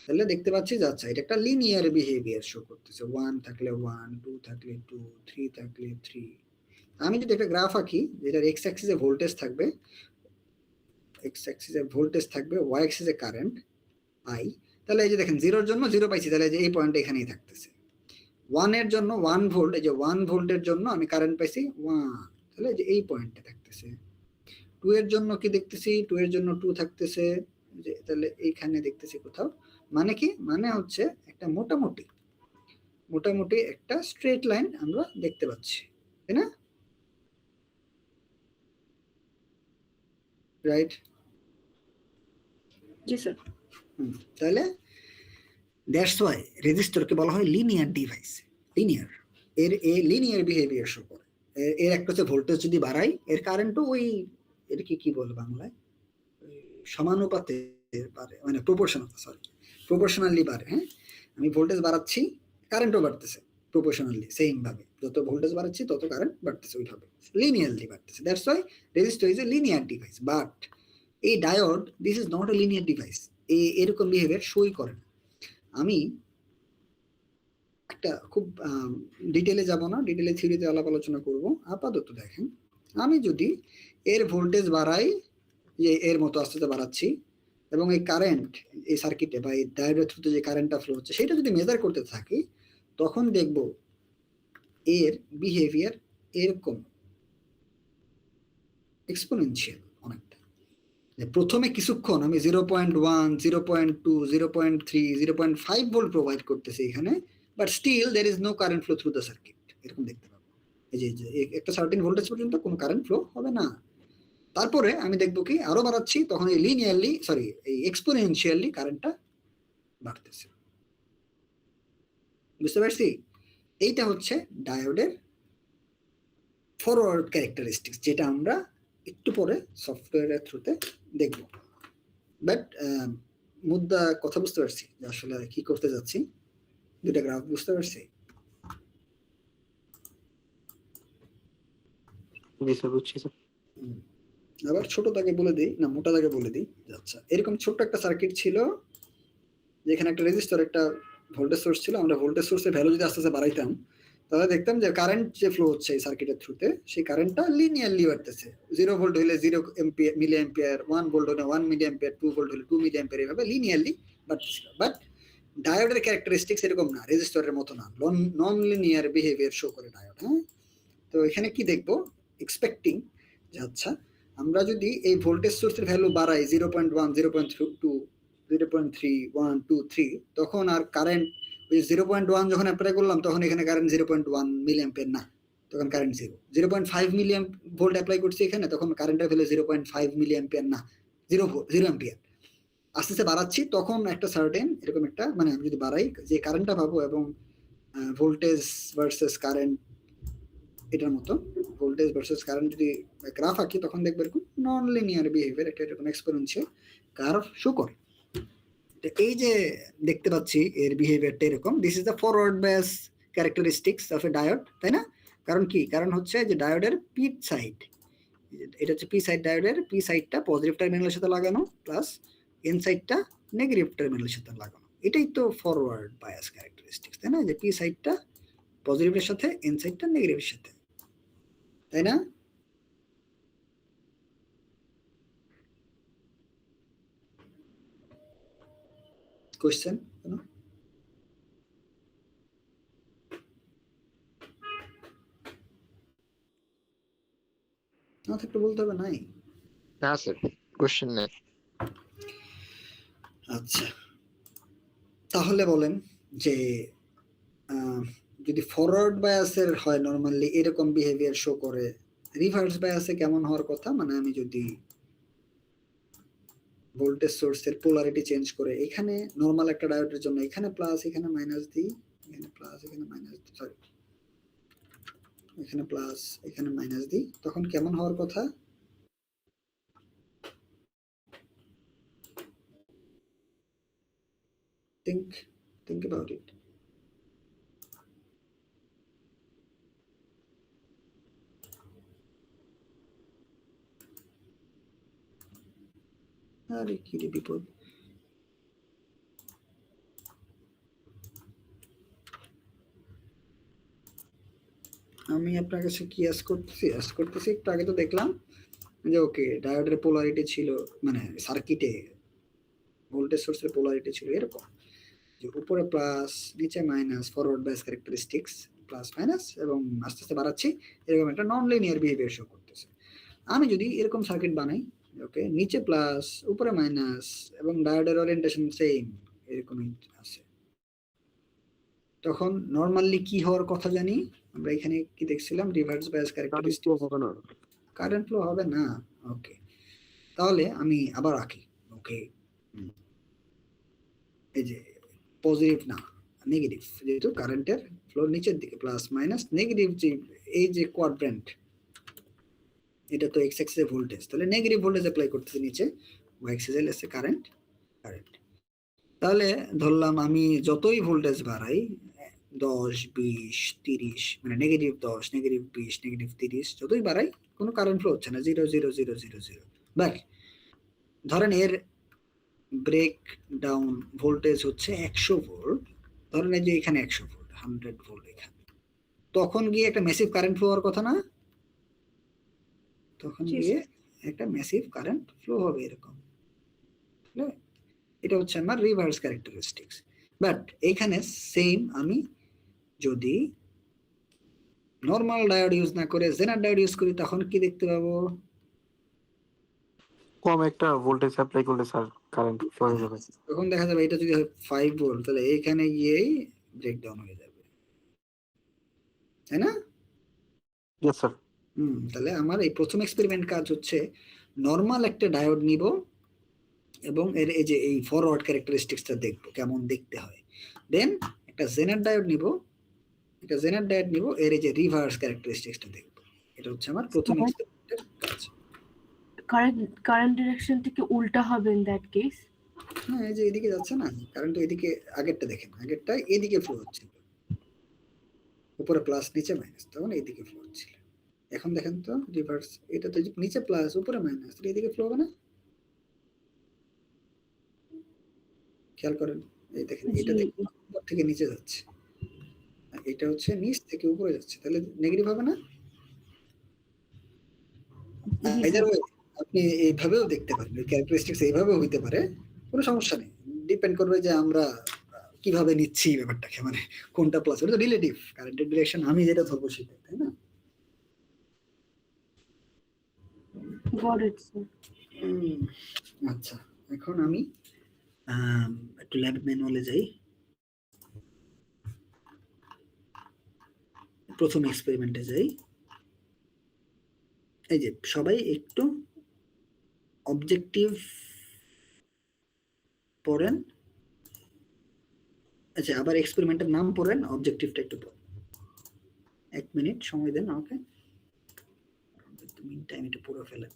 তাহলে দেখতে পাচ্ছি যে আচ্ছা এটা একটা লিনিয়ার বিহেভিয়ার শো করতেছে। 1 থাকলে 1, 2 থাকলে 2, 3 থাকলে 3। আমি যদি একটা গ্রাফ আঁকি যেটার এক্স অ্যাক্সিসে ভোল্টেজ থাকবে, এক্স অ্যাক্সিসে ভোল্টেজ থাকবে, ওয়াই অ্যাক্সিসে কারেন্ট আই, তাহলে এই যে দেখেন 0 এর জন্য 0 পাইছি, তাহলে এই যে এই পয়েন্ট এখানেই থাকতেছে। 1 এর জন্য 1 ভোল্ট, এই যে 1 ভোল্টের জন্য আমি কারেন্ট পাইছি 1, তাহলে এই যে এই পয়েন্টে থাকতেছে। 2 এর জন্য কি দেখতেছি, 2 এর জন্য 2 থাকতেছে, যে তাহলে এইখানে দেখতেছি কোথাও। মানে কি, মানে হচ্ছে একটা মোটামুটি একটা স্ট্রেট লাইন আমরা দেখতে পাচ্ছি, তাই না? রাইট? জি স্যার। তাহলে দ্যাটস ওয়াই রেজিস্টরকে বলা হয় লিনিয়ার ডিভাইস। লিনিয়ার, এর লিনিয়ার বিহেভিয়ার শো করে। এর একটা হচ্ছে ভোল্টেজ যদি বাড়াই এর কারেন্টও ওই, এর কি বলে বাংলায়, সমানুপাতে বাড়ে, মানে প্রপোর্শনালি বাড়ে। হ্যাঁ, আমি ভোল্টেজ বাড়াচ্ছি কারেন্টও বাড়তেছে প্রপোর্শনালি, সেম ভাবে যত ভোল্টেজ বাড়াচ্ছি তত কারেন্ট বাড়তেছে, ওইভাবে লিনিয়ারলি বাড়তেছে। That's why resistor is a linear device. But এই ডায়োড, this is not a linear device. এরকম বিহেভিয়ার শোই করে না। আমি একটা খুব ডিটেলে যাব না, ডিটেলে থিওরিতে আলাপ আলোচনা করব। আপাতত দেখেন, আমি যদি এর ভোল্টেজ বাড়াই, যে এর মতো আস্তে আস্তে বাড়াচ্ছি, এবং এই কারেন্ট এই সার্কিটে বা এই ডায়োডের থ্রুতে যে কারেন্টটা ফ্লো হচ্ছে সেটা যদি মেজার করতে থাকি, তখন দেখব এর বিহেভিয়ার এরকম এক্সপোনেনশিয়াল অনেকটা। প্রথমে কিছুক্ষণ আমি 0.1, 0.2, 0.3, 0.5 ভোল্ট প্রোভাইড করতেছি এখানে, but still there is no current flow through the circuit, এরকম দেখতে পাবো। এই যে একটা সার্টেন ভোল্টেজ পর্যন্ত কোনো কারেন্ট ফ্লো হবে না। তারপরে আমি দেখবো কি আরো বাড়াচ্ছি, তখন এই এই এক্সপোনেনশিয়ালি কারেন্টটা বাড়তেছে। বুঝতে পারছি? এইটা হচ্ছে ডায়োডের ফরওয়ার্ড ক্যারেক্টারিস্টিক্স, যেটা আমরা একটু পরে সফটওয়্যারের থ্রুতে দেখব। বাট মুদ্রা কথা বুঝতে পারছি যে আসলে কি করতে যাচ্ছি, দুটা গ্রাফ বুঝতে পারছি। জি স্যার, বুঝছি স্যার। আবার ছোট দাগে বলে দিই, না মোটা দাগে বলে দিই। আচ্ছা, এরকম ছোট্ট একটা সার্কিট ছিল যেখানে একটা রেজিস্টর, একটা ভোল্টেজ সোর্স ছিল। আমরা ভোল্টেজ সোর্সের ভ্যালু যদি আস্তে আস্তে বাড়াইতাম, তাহলে দেখতাম যে কারেন্ট যে ফ্লো হচ্ছে এই সার্কিটের থ্রুতে, সেই কারেন্টটা লিনিয়ারলি বাড়তেছে। 0 ভোল্ট হলে 0 মিলি অ্যাম্পিয়ার, 1 ভোল্ট হলে 1 মিলি অ্যাম্পিয়ার, 2 ভোল্ট হলে 2 মিলি অ্যাম্পিয়ার, এভাবে লিনিয়ারলি বাড়তেছিল। বাট ডায়োডের ক্যারেক্টারিস্টিক্স এরকম না, রেজিস্টরের মতো না, নন লিনিয়ার বিহেভিয়ার শো করে ডায়োড। হ্যাঁ, তো এখানে কি দেখবো, এক্সপেক্টিং যে আচ্ছা আমরা যদি এই ভোল্টেজ সোর্সের ভ্যালু বাড়াই 0.1, 0.2, 0.3, 1, 2, 3, তখন আর কারেন্ট ওই 0.1 যখন অ্যাপ্লাই করলাম তখন এখানে কারেন্ট 0.1 মিলি অ্যাম্পিয়ার না, তখন কারেন্ট 0। 0.5 মিলি ভোল্ট অ্যাপ্লাই করছি এখানে, তখন কারেন্টের ভ্যালু 0.5 মিলি অ্যাম্পিয়ার না, 0 অ্যাম্পিয়ার। আস্তে আস্তে বাড়াচ্ছি, তখন একটা সার্টেন এরকম একটা, মানে আমি যদি বাড়াই যে কারেন্টটা পাবো, এবং ভোল্টেজ ভার্সেস কারেন্ট এটার মতো, ভোল্টেজ ভার্সেস কারেন্ট যদি গ্রাফ আঁকি, তখন দেখবে এরকম নন লিনিয়ার বিহেভিয়ার, একটা এরকম এক্সপোনেনশিয়াল কার্ভ শো করে। এই যে দেখতে পাচ্ছি এর বিহেভিয়ারটা এরকম। This is the forward bias characteristics of A diode, তাই না? কারণ কি, কারণ হচ্ছে যে ডায়োডের পি সাইড, এটা হচ্ছে পি সাইড, ডায়োডের পি সাইডটা পজিটিভ টার্মিনালের সাথে লাগানো, প্লাস এন সাইডটা নেগেটিভ টার্মিনালের সাথে লাগানো। এটাই তো ফরওয়ার্ড বায়াস ক্যারেক্টারিস্টিক্স, তাই না? যে পি সাইডটা পজিটিভের সাথে, এন সাইডটা নেগেটিভের সাথে, তাই না? কোশ্চেন কোনো? না থাকলে বলতে হবে, নাই। না স্যার, কোশ্চেন নেই। আচ্ছা, তাহলে বলেন যে যদি ফরওয়ার্ড বায়াসের হয় নরমালি এরকম বিহেভিয়ার শো করে, রিভার্স বায়াসে কেমন হওয়ার কথা? মানে আমি যদি ভোল্টেজ সোর্সের পোলারিটি চেঞ্জ করে, এখানে নরমাল একটা ডায়োডের জন্য এখানে প্লাস এখানে মাইনাস দিই, এখানে প্লাস এখানে মাইনাস, সরি এখানে প্লাস এখানে মাইনাস দিই, তখন কেমন হওয়ার কথা? think about it. আরে কি রে বিপদ। আমি আপনার কাছে কি আস করতেছি একটু আগে তো দেখলাম যে ওকে ডায়োডের পোলারিটি ছিল, মানে সার্কিটে ভোল্টেজ সোর্সের পোলারিটি ছিল এরকম যে উপরে প্লাস নিচে minus, forward bias characteristics plus minus, এবং আস্তে আস্তে বাড়াচ্ছি, এরকম একটা নন লিনিয়ার বিহেভিয়ার শো করতেছে। আমি যদি এরকম সার্কিট বানাই, ওকে, নিচে প্লাস উপরে মাইনাস এবং ডায়োডের ওরিয়েন্টেশন সেম এরকমই আছে, তখন নরমালি কি হওয়ার কথা জানি আমরা? এখানে কি দেখছিলাম? Reverse bias characteristic, current flow হবে না। ওকে, তাহলে আমি আবার আঁকি। ওকে, এই যে পজিটিভ না নেগেটিভ, যেহেতু কারেন্টের ফ্লো নিচের দিকে প্লাস মাইনাস নেগেটিভ, যে এই যে কোয়াড্রেন্ট, এটা তো এক্স অ্যাক্সিসে ভোল্টেজ, তাহলে নেগেটিভ ভোল্টেজ অ্যাপ্লাই করতেছে নিচে, ওয়াই অ্যাক্সিসে আছে কারেন্ট। তাহলে ধরলাম আমি যতই ভোল্টেজ বাড়াই 10 20 30, মানে নেগেটিভ 10 নেগেটিভ 20 নেগেটিভ 30 যতই বাড়াই কোনো কারেন্ট ফ্লো হচ্ছে না, 0 0 0 0 0। বাট ধরেন এর ব্রেক ডাউন ভোল্টেজ হচ্ছে 100 ভোল্ট, ধরেন এই যে এখানে 100 ভোল্ট, 100 ভোল্ট এখানে, তখন গিয়ে একটা মেসিভ কারেন্ট ফ্লো হওয়ার কথা না? তখন গিয়ে একটা মেসিভ কারেন্ট ফ্লো হবে এরকম। এটা হচ্ছে আমার রিভার্স ক্যারেক্টারিস্টিক্স। বাট এখানে সেম আমি যদি নরমাল ডায়োড ইউজ না করে জেনার ডায়োড ইউজ করি, তখন কি দেখতে পাবো? কম একটা ভোল্টেজ অ্যাপ্লাই করলে স্যার কারেন্ট ফ্লো হয়ে যাবে। তখন দেখা যাবে এটা যদি হয় 5 ভোল্ট, তাহলে এইখানে গিয়েই ব্রেকডাউন হয়ে যাবে, তাই না? Yes sir. তাহলে আমার এই প্রথম এক্সপেরিমেন্ট কাজ হচ্ছে নরমাল একটা ডায়োড নিব এবং এর এই যে এই ফরওয়ার্ড ক্যারেক্টারিস্টিক্সটা দেখবো কেমন দেখতে হয়। দেন একটা জেনার ডায়োড নিব, এর এই যে রিভার্স ক্যারেক্টারিস্টিক্সটা দেখবো। এটা হচ্ছে আমার প্রথম এক্সপেরিমেন্টের কাজ। কারেন্ট ডিরেকশনটা কি উল্টা হবে ইন দ্যাট কেস? হ্যাঁ, এই যে এদিকে যাচ্ছে না কারেন্ট, এদিকে আগেরটা দেখেন, আগেরটা এদিকে ফ্লো হচ্ছিল, উপরে প্লাস নিচে মাইনাস, তখন এইদিকে ফ্লো হচ্ছিল। এখন দেখেন তো রিভার্স, এটা তো নিচে প্লাস উপরে মাইনাস, এদিকে ফ্লো হবে না? খেয়াল করেন, এই দেখেন এটা দেখুন উপর থেকে নিচে যাচ্ছে, এটা হচ্ছে নিচ থেকে উপরে যাচ্ছে, তাহলে নেগেটিভ হবে না? আইদার ওয়ে আপনি এইভাবেও দেখতে পারেন, ক্যারেক্টারিস্টিক্স এইভাবেও হইতে পারে, কোনো সমস্যা নেই। ডিপেন্ড করবে যে আমরা কিভাবে নিচ্ছি ব্যাপারটাকে, মানে কোনটা প্লাস, এটা তো রিলেটিভ, কারেন্টের ডিরেকশন আমি যেটা ধরবো সেটা, তাই না? Got it sir. আচ্ছা, এখন আমি একটু ল্যাব ম্যানুয়ালে যাই, প্রথম এক্সপেরিমেন্টে যাই। এই যে সবাই একটু অবজেক্টিভ পড়েন। আচ্ছা, আবার এক্সপেরিমেন্টের নাম পড়েন, অবজেক্টিভটা একটু পড়েন। 1 মিনিট সময় দেন আমাকে, মিন টাইম এটা পুরো ফেলেন।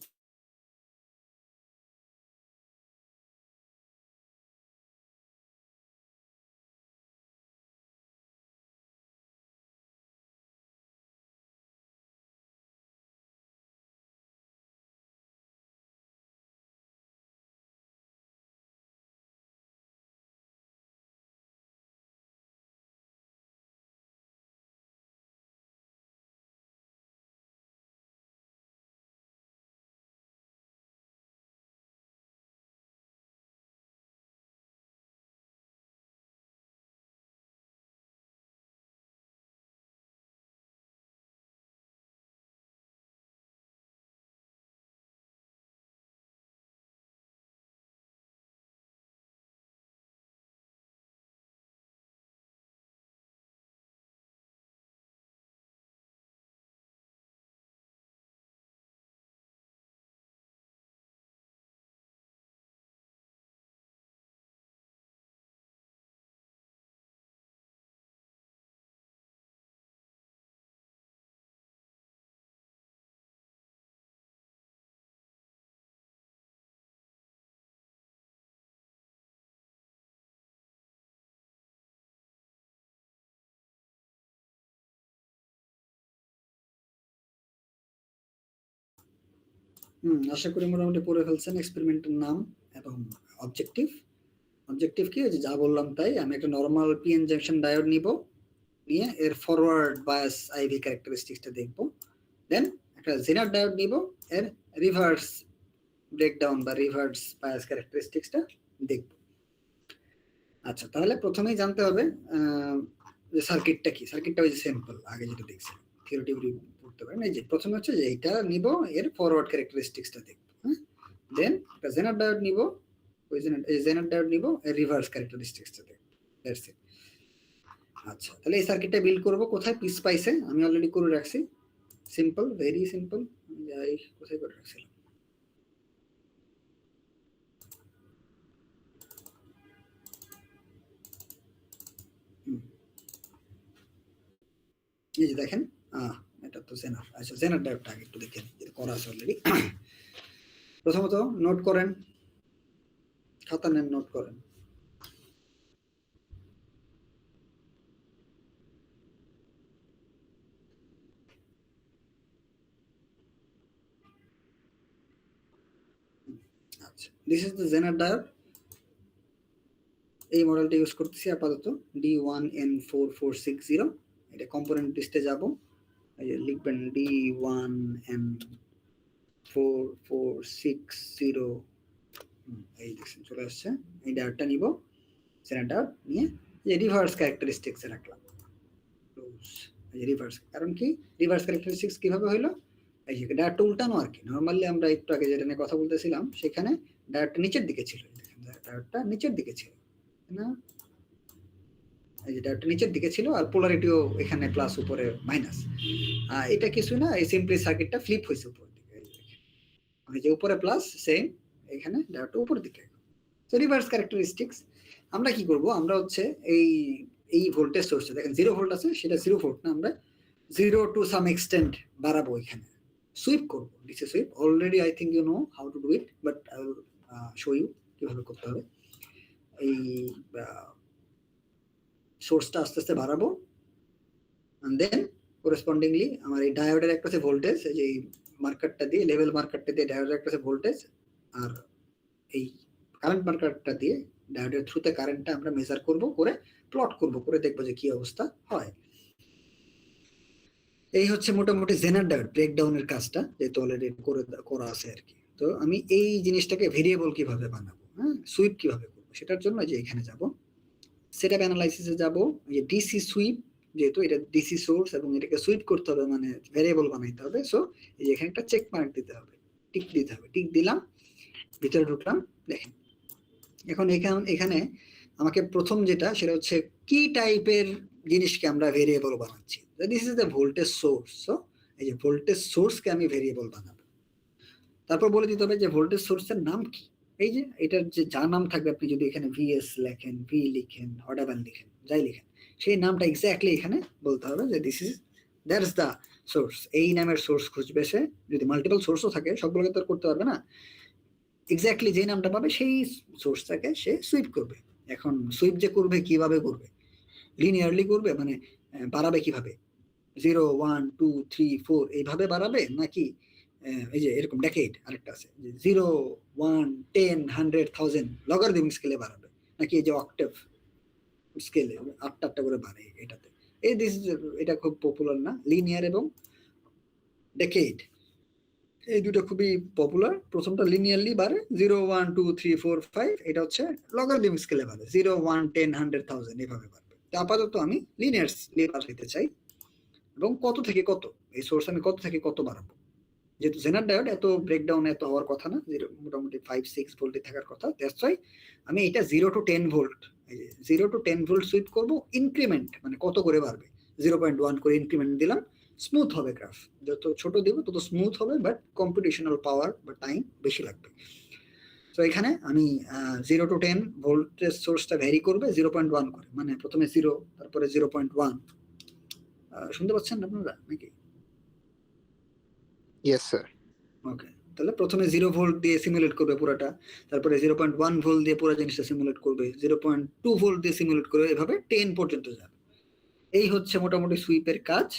আশা করি মোটামুটি পড়ে ফেলছেন এক্সপেরিমেন্টের নাম এবং অবজেক্টিভ। অবজেক্টিভ কি, ওই যে যা বললাম তাই। আমি একটা নরমাল পিএন জাংশন ডায়োড নিব, নিয়ে এর ফরওয়ার্ড বায়াস আইভি ক্যারেক্টারিস্টিক্সটা দেখব। দেন একটা জেনার ডায়োড নিব, এর রিভার্স ব্রেকডাউন বা রিভার্স বায়াস ক্যারেক্টারিস্টিক্সটা দেখব। আচ্ছা, তাহলে প্রথমেই জানতে হবে যে সার্কিটটা কি। সার্কিটটা ওই যে সিম্পল, আগে যেটা দেখছিলাম, থিওরিটিক্যালি পড়তে পারেন। এই যে প্রথমে হচ্ছে যে এটা নিব, এর ফরওয়ার্ড ক্যারেক্টারিস্টিক্সটা দেখব। হ্যাঁ, দেন একটা জেনার ডায়োড নিব, ওই জেনার ডায়োড নিব, এর রিভার্স ক্যারেক্টারিস্টিক্সটা দেখব। That's it. আচ্ছা, তাহলে এই সার্কিটটা বিল্ড করব কোথায়? পিসপাইসে আমি অলরেডি করে রাখছি। Simple, very simple. যাই, কোথায় করে রাখছিলাম? এই যে দেখেন, এটা তো জেনার। আচ্ছা, জেনার ডায়োডটা আগে একটু দেখেন, করা আছে অলরেডি। প্রথমত নোট করেন, খাতা নেন, নোট করেন। আচ্ছা, this is the Zener diode. এই মডেলটা ইউজ করতেছি আপাতত, D1N4460। এটা কম্পোনেন্ট লিস্টে যাব, এই যে লিখবেন D1N4460। এই দেখছেন চলে আসছে। এই ডায়োডটা নিব, জেনার ডায়োড নিয়ে যে রিভার্স ক্যারেক্টারিস্টিক্সে রাখলাম। ক্লোজ। এই যে রিভার্স, কারণ কি রিভার্স ক্যারেক্টারিস্টিক্স কিভাবে হইলো? এই যে ডায়োডটা উল্টানো আর কি। নরমালি আমরা একটু আগে যেটা নিয়ে কথা বলতেছিলাম, সেখানে ডায়োডটা নিচের দিকে ছিল। দেখেন ডায়োডটা নিচের দিকে ছিল না, এই যে ডায়োডটা নিচের দিকে ছিল, আর পোলারিটিও এখানে প্লাস, উপরে মাইনাস। এটা কিছু না, এই সিম্পলি সার্কিটটা ফ্লিপ হয়েছে উপর দিকে। এই যে উপরে প্লাস, সেম এখানে ডায়োডটা উপর দিকে। তো রিভার্স ক্যারেক্টারিস্টিক্স আমরা কি করব? আমরা হচ্ছে এই ভোল্টেজ সোর্সটা দেখেন 0 ভোল্ট আছে, সেটা 0 ভোল্ট না, আমরা 0 টু সাম এক্সটেন্ট বাড়াবো। এখানে সুইপ করব, DC sweep. Already I think you know how to do it, but I will show you কিভাবে করতে হবে। এই সোর্সটা আস্তে আস্তে বাড়াবো, এন্ড দেন করেসপন্ডিংলি আমার এই ডায়োডের একটা আছে ভোল্টেজ, এই যে মার্কারটা দিয়ে, লেভেল মার্কারটা দিয়ে ডায়োডের একটা আছে ভোল্টেজ, আর এই কারেন্ট মার্কারটা দিয়ে ডায়োডের থ্রুতে কারেন্টটা আমরা মেজার করব, করে প্লট করব, করে দেখবো যে কি অবস্থা হয়। এই হচ্ছে মোটামুটি জেনার ডায়োড ব্রেকডাউনের কাজটা, যেহেতু অলরেডি করা আছে আর কি। তো আমি এই জিনিসটাকে ভেরিয়েবল কিভাবে বানাবো, হ্যাঁ, সুইপ কিভাবে করবো, সেটার জন্য যে এখানে যাব, সেটআপ অ্যানালাইসিসে যাব। এই ডিসি সুইপ, যেহেতু এটা ডিসি সোর্স এবং এটাকে সুইপ করতে হবে, মানে ভেরিয়েবল বানাইতে হবে। সো এই এখানে একটা চেক মার্ক দিতে হবে, টিক দিতে হবে। টিক দিলাম, ভিতরে ঢুকলাম। দেখেন এখন এখানে আমাকে প্রথম যেটা, সেটা হচ্ছে কি টাইপের জিনিসকে আমরা ভেরিয়েবল বানাচ্ছি। This is the voltage source. So এই যে ভোল্টেজ সোর্সকে আমি ভেরিয়েবল বানাবো। তারপর বলে দিতে হবে যে ভোল্টেজ সোর্সের নাম কি। এই যে এটার যে যা নাম থাকবে, আপনি যদি এখানে ভিএস লেখেন, ভি লিখেন, হোয়াটএভার লিখেন, যাই লিখেন, সেই নামটা এক্স্যাক্টলি এখানে বলতে হবে যে this is, that's the source. এই নামের সোর্স খুঁজবে সে। যদি মাল্টিপল সোর্সও থাকে, সবগুলোকে তো করতে পারবে না। এক্স্যাক্টলি যে নামটা পাবে সেই সোর্সটাকে সে সুইপ করবে। এখন সুইপ যে করবে, কিভাবে করবে? লিনিয়ারলি করবে, মানে বাড়াবে কিভাবে? 0 1 2 3 4 এইভাবে বাড়াবে, নাকি এই যে এরকম ডেকেড আরেকটা আছে, 0 1 10 100 1000 লগারিদমিক স্কেলে বাড়াবে, নাকি এই যে অক্টেভ স্কেলে 8টা করে বাড়ে এটাতে? এটা খুব পপুলার না, লিনিয়ার এবং ডেকেড, এই দুটো খুবই পপুলার। প্রথমটা লিনিয়ারলি বাড়ে 0 1 2 3 4 5, এটা হচ্ছে লগারিদমিক স্কেলে বাড়ে 0 1 10 100 1000 এইভাবে বাড়বে। তো আপাতত আমি লিনিয়ারলি বাড়াইতে চাই, এবং কত থেকে কত, এই সোর্স আমি কত থেকে কত বাড়াবো। যেহেতু জেনার ডায়োড এত ব্রেকডাউন এত হওয়ার কথা না, মোটামুটি 5-6 ভোল্টে থাকার কথা। দ্যাটস ওয়াই আমি এটা 0 to 10 ভোল্ট, এই যে 0 to 10 ভোল্ট সুইপ করব। ইনক্রিমেন্ট মানে কত করে বাড়বে, 0.1 করে ইনক্রিমেন্ট দিলাম। স্মুথ হবে গ্রাফ, যত ছোট দিব তত স্মুথ হবে, বাট কম্পিটিশনাল পাওয়ার বা টাইম বেশি লাগবে। তো এখানে আমি 0 to 10 ভোল্টেজ সোর্সটা ভ্যারি করবে 0.1 করে, মানে প্রথমে 0, তারপরে 0.1। শুনতে পাচ্ছেন আপনারা নাকি? Yes, sir. ওকে, তাহলে প্রথমে 0 ভোল্ট দিয়ে সিমুলেট করবে পুরোটা, তারপরে 0.1 ভোল্ট দিয়ে পুরো জিনিসটা সিমুলেট করবে, 0.2 ভোল্ট দিয়ে সিমুলেট করবে, এভাবে 10 পর্যন্ত যাবে। এই হচ্ছে মোটামুটি সুইপের কাজ।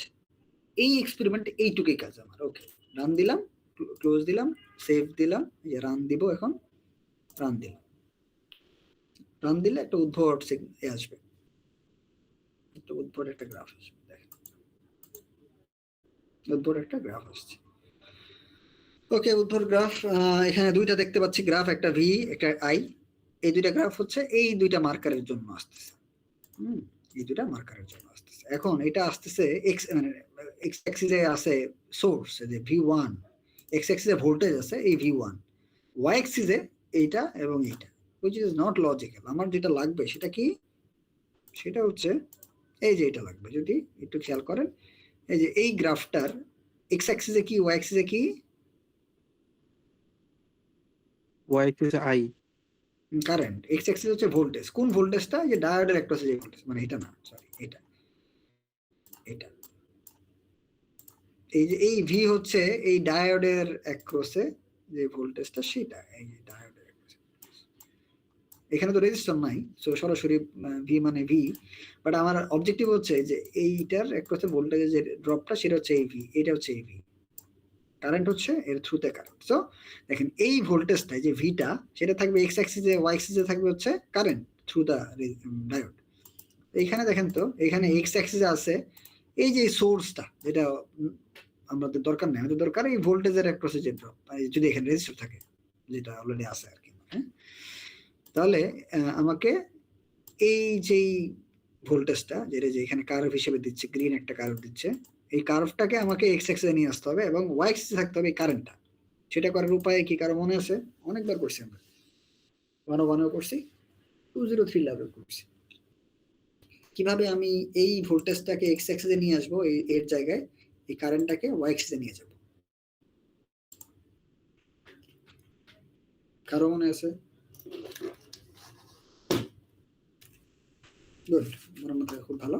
এই এক্সপেরিমেন্ট এইটুকুই কাজ আমার। ওকে, রান দিলাম, ক্লোজ দিলাম, সেভ দিলাম, এই যে রান দিব, এখন রান দিলাম, রান দিলে একটা উদ্ভট আসবে, একটা উদ্ভট একটা গ্রাফ আসবে, দেখেন উদ্ভট একটা গ্রাফ আসছে। ওকে, উদ্ভট গ্রাফ, এখানে দুইটা দেখতে পাচ্ছি গ্রাফ, একটা ভি একটা আই, এই দুইটা গ্রাফ হচ্ছে এই দুইটা মার্কারের জন্য আসতেছে। এই দুইটা মার্কারের জন্য আসতেছে। এখন এটা আসতেছে এক্স মানে এক্স অ্যাক্সিসে আছে সোর্স, যে V1, এক্স অ্যাক্সিসে ভোল্টেজ আছে এই V1, ওয়াই অ্যাক্সিসে এইটা এবং এইটা, which is not logical। আমার যেটা লাগবে সেটা কি, সেটা হচ্ছে এই যে এটা লাগবে, যদি একটু খেয়াল করেন এই যে এই গ্রাফটার এক্স অ্যাক্সিসে কি, ওয়াই অ্যাক্সিসে কি, ওয়াই অ্যাক্সিসে আই, কারেন্ট, এক্স অ্যাক্সিস হচ্ছে ভোল্টেজ, কোন ভোল্টেজটা, যে ডায়োডের অ্যাক্রসে যে ভোল্টেজ, মানে এটা না, সরি এটা, এটা এই যে এই ভি হচ্ছে এই ডায়োডের অ্যাক্রসে যে ভোল্টেজটা, সেটা এই যে ডায়োডের অ্যাক্রসে। এখানে তো রেজিস্টর নাই, সো সরাসরি ভি মানে ভি, বাট আমার অবজেক্টিভ হচ্ছে যে এইটার অ্যাক্রসে ভোল্টেজের যে ড্রপটা সেটা হচ্ছে এই ভি, এটা হচ্ছে এই ভি, কারেন্ট হচ্ছে এর থ্রুতে কারেন্ট। সো দেখেন এই ভোল্টেজটা যে ভিটা, সেটা থাকবে এক্স অ্যাক্সিসে, ওয়াই অ্যাক্সিসে থাকবে হচ্ছে কারেন্ট থ্রু দা ডায়োড। এইখানে দেখেন তো, এখানে এক্স অ্যাক্সিসে আছে এই যে সোর্সটা, যেটা আমাদের দরকার নেই, আমাদের দরকার এই ভোল্টেজের এক প্রসেস ড্রপ, যদি এখানে রেজিস্টার থাকে, যেটা অলরেডি আছে আর কি। হ্যাঁ, তাহলে আমাকে এই যেই ভোল্টেজটা, যেটা যে এখানে কার্ভ হিসেবে দিচ্ছে, গ্রিন একটা কার্ভ দিচ্ছে, এই কার্ভটাকে আমাকে এক্স অ্যাক্সিসে নিয়ে আসতে হবে এবং ওয়াই অ্যাক্সিসে থাকতে হবে এই কারেন্টটা। সেটা করার উপায় কি কারো মনে আছে? অনেকবার করছি আমরা, 101 করছি, 203 লেভেল করছি। কিভাবে আমি এই ভোল্টেজটাকে এক্স অ্যাক্সিসে নিয়ে আসবো, এর জায়গায় এই কারেন্টটাকে ওয়াই অ্যাক্সিসে নিয়ে যাব, কারো মনে আছে? গুড, মনের মধ্যে খুব ভালো।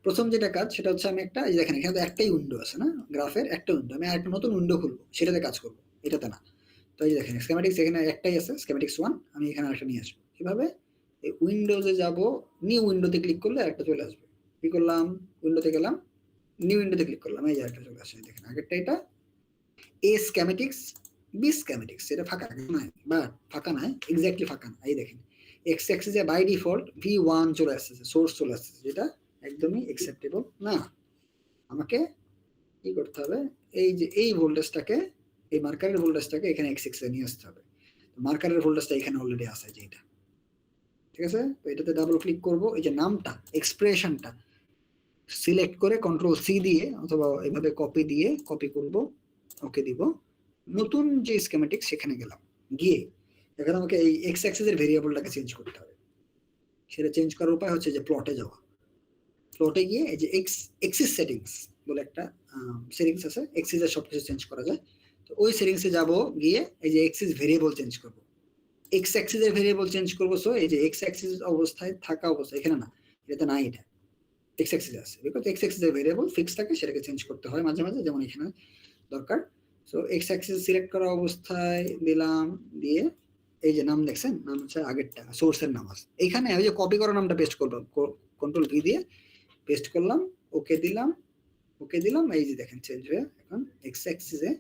প্রথম যেটা কাজ সেটা হচ্ছে আমি একটা, এই দেখেন এখানে তো একটাই উইন্ডো আছে না, গ্রাফের একটা উইন্ডো, আমি আরেকটা নতুন উইন্ডো খুলবো, সেটাতে কাজ করবো, এটাতে না। তো এই দেখেন স্কেমেটিক্স এখানে একটাই আছে, স্কেমেটিক্স 1, আমি এখানে আরেকটা নিয়ে আসবো। কিভাবে? এই উইন্ডোজে যাব, নিউ উইন্ডোতে ক্লিক করলে একটা চলে আসবে, কি করলাম, উইন্ডোতে গেলাম, নিউ উইন্ডোতে ক্লিক করলাম, এই যে একটা চলে আসে, দেখেন আগেরটা এটা এ স্কেমেটিক্স, বি স্কেমেটিক্স, এটা ফাঁকা নাই, বা ফাঁকা নাই, এক্স্যাক্টলি ফাঁকা না। এই দেখেন এক্স অ্যাক্সিসে বাই ডিফল্ট V1 চলে আসছে, সোর্স চলে আসছে, যেটা একদমই অ্যাকসেপ্টেবল না। আমাকে কি করতে হবে, এই যে এই ভোল্টেজটাকে, এই মার্কারের ভোল্টেজটাকে এখানে এক্স অ্যাক্সিসে নিয়ে আসতে হবে। মার্কারের ভোল্টেজটা এখানে অলরেডি আছে, যে এটা, ঠিক আছে। তো এটাতে ডাবল ক্লিক করব, এই যে নামটা, এক্সপ্রেশনটা সিলেক্ট করে কন্ট্রোল সি দিয়ে অথবা এভাবে কপি দিয়ে কপি করব, ওকে দিব, নতুন যে স্কিমেটিক সেখানে গেলাম, গিয়ে এখন আমাকে এই এক্স অ্যাক্সিসের ভেরিয়েবলটাকে চেঞ্জ করতে হবে। সেটা চেঞ্জ করার উপায় হচ্ছে যে প্লটে যাওয়া, প্লটে গিয়ে এই যে এক্সিস সেটিংস বলে একটা সেটিংস আছে, এক্সিসের সবকিছু চেঞ্জ করা যায়। তো ওই সেটিংসে যাব, গিয়ে এই যে এক্সিস ভেরিয়েবল চেঞ্জ করব, এক্স অ্যাক্সিসের ভেরিয়েবল চেঞ্জ করব। সো এই যে এক্স অ্যাক্সিস অবস্থায় থাকা অবস্থায়, এখানে না, এটাতে নাই, এটা এক্স অ্যাক্সিসে আছে, বিকজ এক্স অ্যাক্সিসের ভেরিয়েবল ফিক্স থাকে, সেটাকে চেঞ্জ করতে হয় মাঝে মাঝে, যেমন এখানে দরকার। সো এক্স অ্যাক্সিস সিলেক্ট করা অবস্থায় দিলাম, দিয়ে এই যে নাম দেখছেন, নাম হচ্ছে আগেরটা, সোর্সের নাম আছে এখানে, ওই যে কপি করা নামটা পেস্ট করব, কন্ট্রোল ভি দিয়ে পেস্ট করলাম, ওকে দিলাম, ওকে দিলাম, এই যে দেখেন চেঞ্জ হয়ে এখন এক্স অ্যাক্সিসে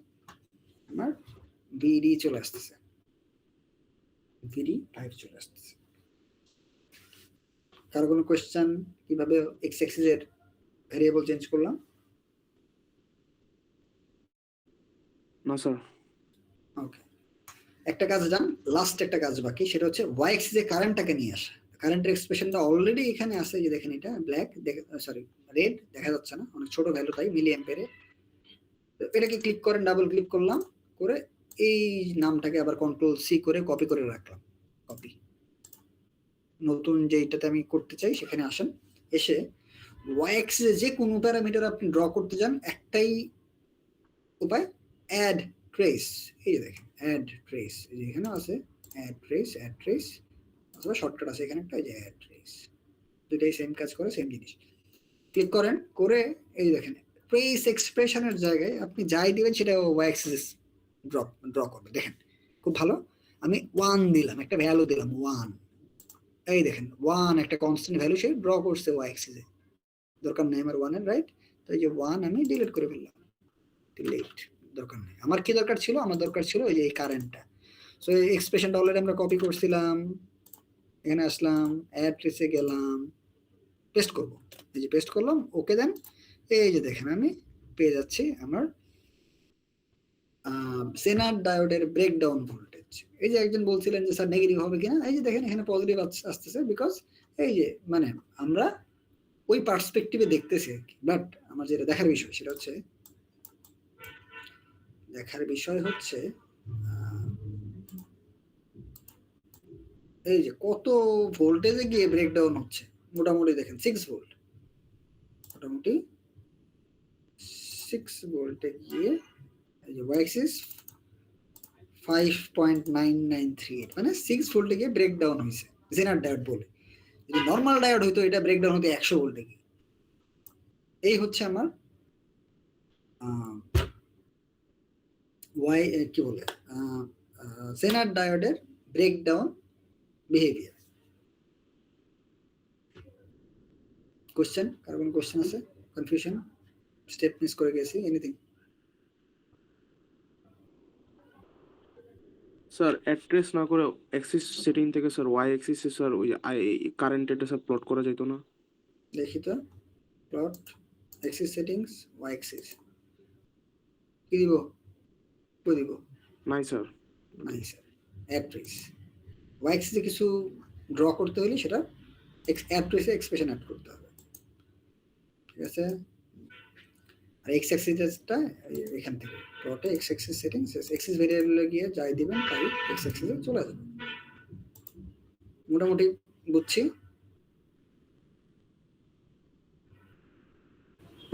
আমার ভিডি চলে আসতেছে, ভিডি 5 চলে আসতেছে। কারো কোনো কোয়েশ্চেন কিভাবে এক্স অ্যাক্সিসের ভেরিয়েবল চেঞ্জ করলাম? না স্যার। ওকে, একটা কাজ যান, লাস্ট একটা কাজ বাকি, সেটা হচ্ছে ওয়াই অ্যাক্সিসে কারেন্টটাকে নিয়ে আসা। কারেন্টের এক্সপ্রেশনটা অলরেডি এখানে আছে, যে দেখেন এটা ব্ল্যাক, সরি রেড দেখা যাচ্ছে না, অনেক ছোট ভ্যালু তাই, মিলি অ্যাম্পিয়ারে। এটাকে ক্লিক করেন, ডাবল ক্লিক করলাম, করে এই নামটাকে আবার কন্ট্রোল সি করে কপি করে রাখলাম, কপি, নতুন যেটাতে আমি করতে চাই সেখানে আসেন, এসে ওয়াই অ্যাক্সিসে যে কোনো প্যারামিটার আপনি ড্র করতে যান, একটাই উপায়, অ্যাড ট্রেস। এই যে দেখেন অ্যাড ট্রেস, এই যে এখানে আছে অ্যাড ট্রেস, অ্যাড ট্রেস, অথবা শর্টকাট আছে এখানে একটা, এই যে অ্যাড ট্রেস, দুটাই সেম কাজ করে, সেম জিনিস। ক্লিক করেন, করে এই দেখেন ট্রেস এক্সপ্রেশনের জায়গায় আপনি যাই দিবেন সেটা ওয়াই অ্যাক্সিস ড্র করবে। দেখেন খুব ভালো, আমি 1 দিলাম, একটা ভ্যালু দিলাম 1, এই দেখেন 1 একটা কনস্ট্যান্ট ভ্যালু সে ড্র করছে ওয়াই অ্যাক্সিসে, দরকার নেই আমার 1 এর, রাইট। তো এই যে 1 আমি ডিলিট করে ফেললাম, ডিলিট, দরকার নেই। আমার কি দরকার ছিল? আমার দরকার ছিল এই যে এই কারেন্টটা। সো এই এক্সপ্রেশনটা অলরেডি আমরা কপি করছিলাম, এখানে আসলাম, অ্যাড ট্রেসে গেলাম, পেস্ট করব। এই যে পেস্ট করলাম, ওকে দেন। এই যে দেখেন আমি পেয়ে যাচ্ছি আমার জেনার ডায়োডের ব্রেকডাউন ভোল্টেজ। এই যে একজন বলছিলেন যে স্যার নেগেটিভ হবে কিনা, এই যে দেখেন এখানে পজিটিভ আসতেছে, বিকজ এই যে মানে আমরা ওই পার্সপেক্টিভে দেখতেছি আর কি। বাট আমার যেটা দেখার বিষয় সেটা হচ্ছে এই যে কত ভোল্টেজে গিয়ে ব্রেকডাউন হচ্ছে। মোটামুটি দেখেন 6 ভোল্ট, মোটামুটি 6 ভোল্টে গিয়ে এই যে y axis 5.9938, মানে 6 ভোল্টে গিয়ে ব্রেকডাউন হয়েছে জেনার ডায়োড বলে। যদি নর্মাল ডায়োড হইতো এটা ব্রেকডাউন হতো 100 ভোল্টে গিয়ে। এই হচ্ছে আমার কি বলে জেনার ডায়োডের ব্রেকডাউন বিহেভিয়ার। কোশ্চেন, কারো কোনো কোশ্চেন আছে? কনফিউশন, স্টেপ মিস করে গেছি, এনিথিং? স্যার অ্যাড্রেস না করে অ্যাক্সিস সেটিং থেকে স্যার ওয়াই অ্যাক্সিসে স্যার ওই কারেন্ট এটা স্যার প্লট করা যেত না? দেখি তো, plot axis settings Y axis কি দিব? কই দিব? নাই স্যার। নাই স্যার, অ্যাড্রেস ওয়াই অ্যাক্সিসে কিছু ড্র করতে হলে সেটা অ্যাড্রেসে এক্সপ্রেশন অ্যাড করতে হবে, ঠিক আছে? আর এক্স অ্যাক্সিসটা এখান থেকে প্লটে এক্স অ্যাক্সিস সেটিংস, অ্যাক্সিস ভেরিয়েবলে গিয়ে যাই দিবেন তাই এক্স অ্যাক্সিসে চলে যাবে। মোটামুটি বুঝছি।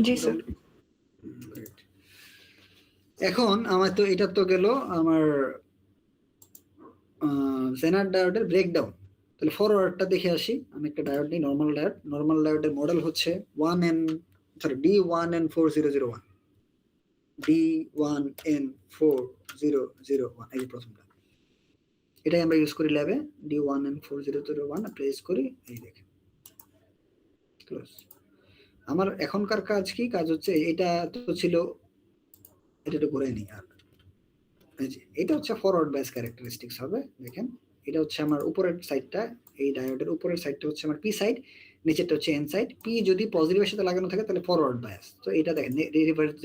জি স্যার। Great. এখন আমার তো এটা তো গেল আমার জেনার ডায়োডের ব্রেকডাউন। তাহলে ফরওয়ার্ডটা দেখে আসি। আমি একটা ডায়োড নিই, নরমাল ডায়োড। নরমাল ডায়োডের মডেল হচ্ছে D1N4001, D1N4001, এই যে প্রথমটা, এটাই আমরা ইউজ করি ল্যাবে। D1N4001 প্রেস করি, এই দেখেন ক্লোজ। আমার এখনকার কাজ কি? কাজ হচ্ছে এটা তো ছিল, এটা একটু ঘুরে নিই। আর এই যে এটা হচ্ছে ফরওয়ার্ড বাইস ক্যারেক্টারিস্টিক্স হবে। দেখেন এটা হচ্ছে আমার উপরের সাইডটা, এই ডায়োডের উপরের সাইডটা হচ্ছে আমার পি সাইড, নিচেরটা হচ্ছে এন সাইড। পি যদি পজিটিভের সাথে লাগানো থাকে তাহলে ফরওয়ার্ড বায়াস। তো এটা দেখেন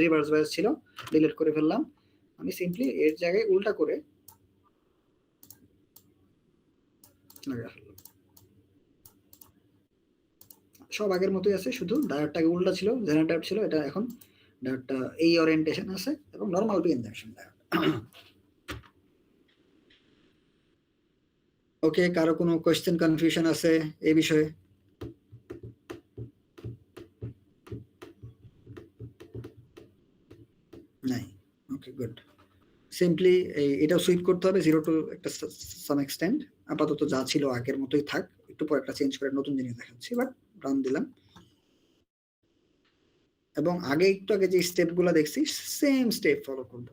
রিভার্স বায়াস ছিল, ডিলিট করে ফেললাম। আমি সিম্পলি এর জায়গায় উল্টা করে লাগা ফেললাম। সব আগের মতোই আছে, শুধু ডায়োডটাকে উল্টা ছিল, জেনার ডায়োড ছিল, এটা এখন ডায়োডটা এই ওরিয়েন্টেশন আছে এবং নরমাল পিএন জাংশন ডায়োড। ওকে, কারো কোনো কোয়েশ্চেন, কনফিউশন আছে এই বিষয়ে? নাই? ওকে, গুড। সিম্পলি এটা সুইপ করতে হবে 0 টু একটা সাম এক্সটেন্ট। আপাতত যা ছিল আগের মতোই থাক, একটু পর একটা চেঞ্জ করে নতুন জিনিস দেখাচ্ছি। বাট রান দিলাম, এবং আগে একটু আগে যে স্টেপগুলো দেখছি সেম স্টেপ ফলো করব।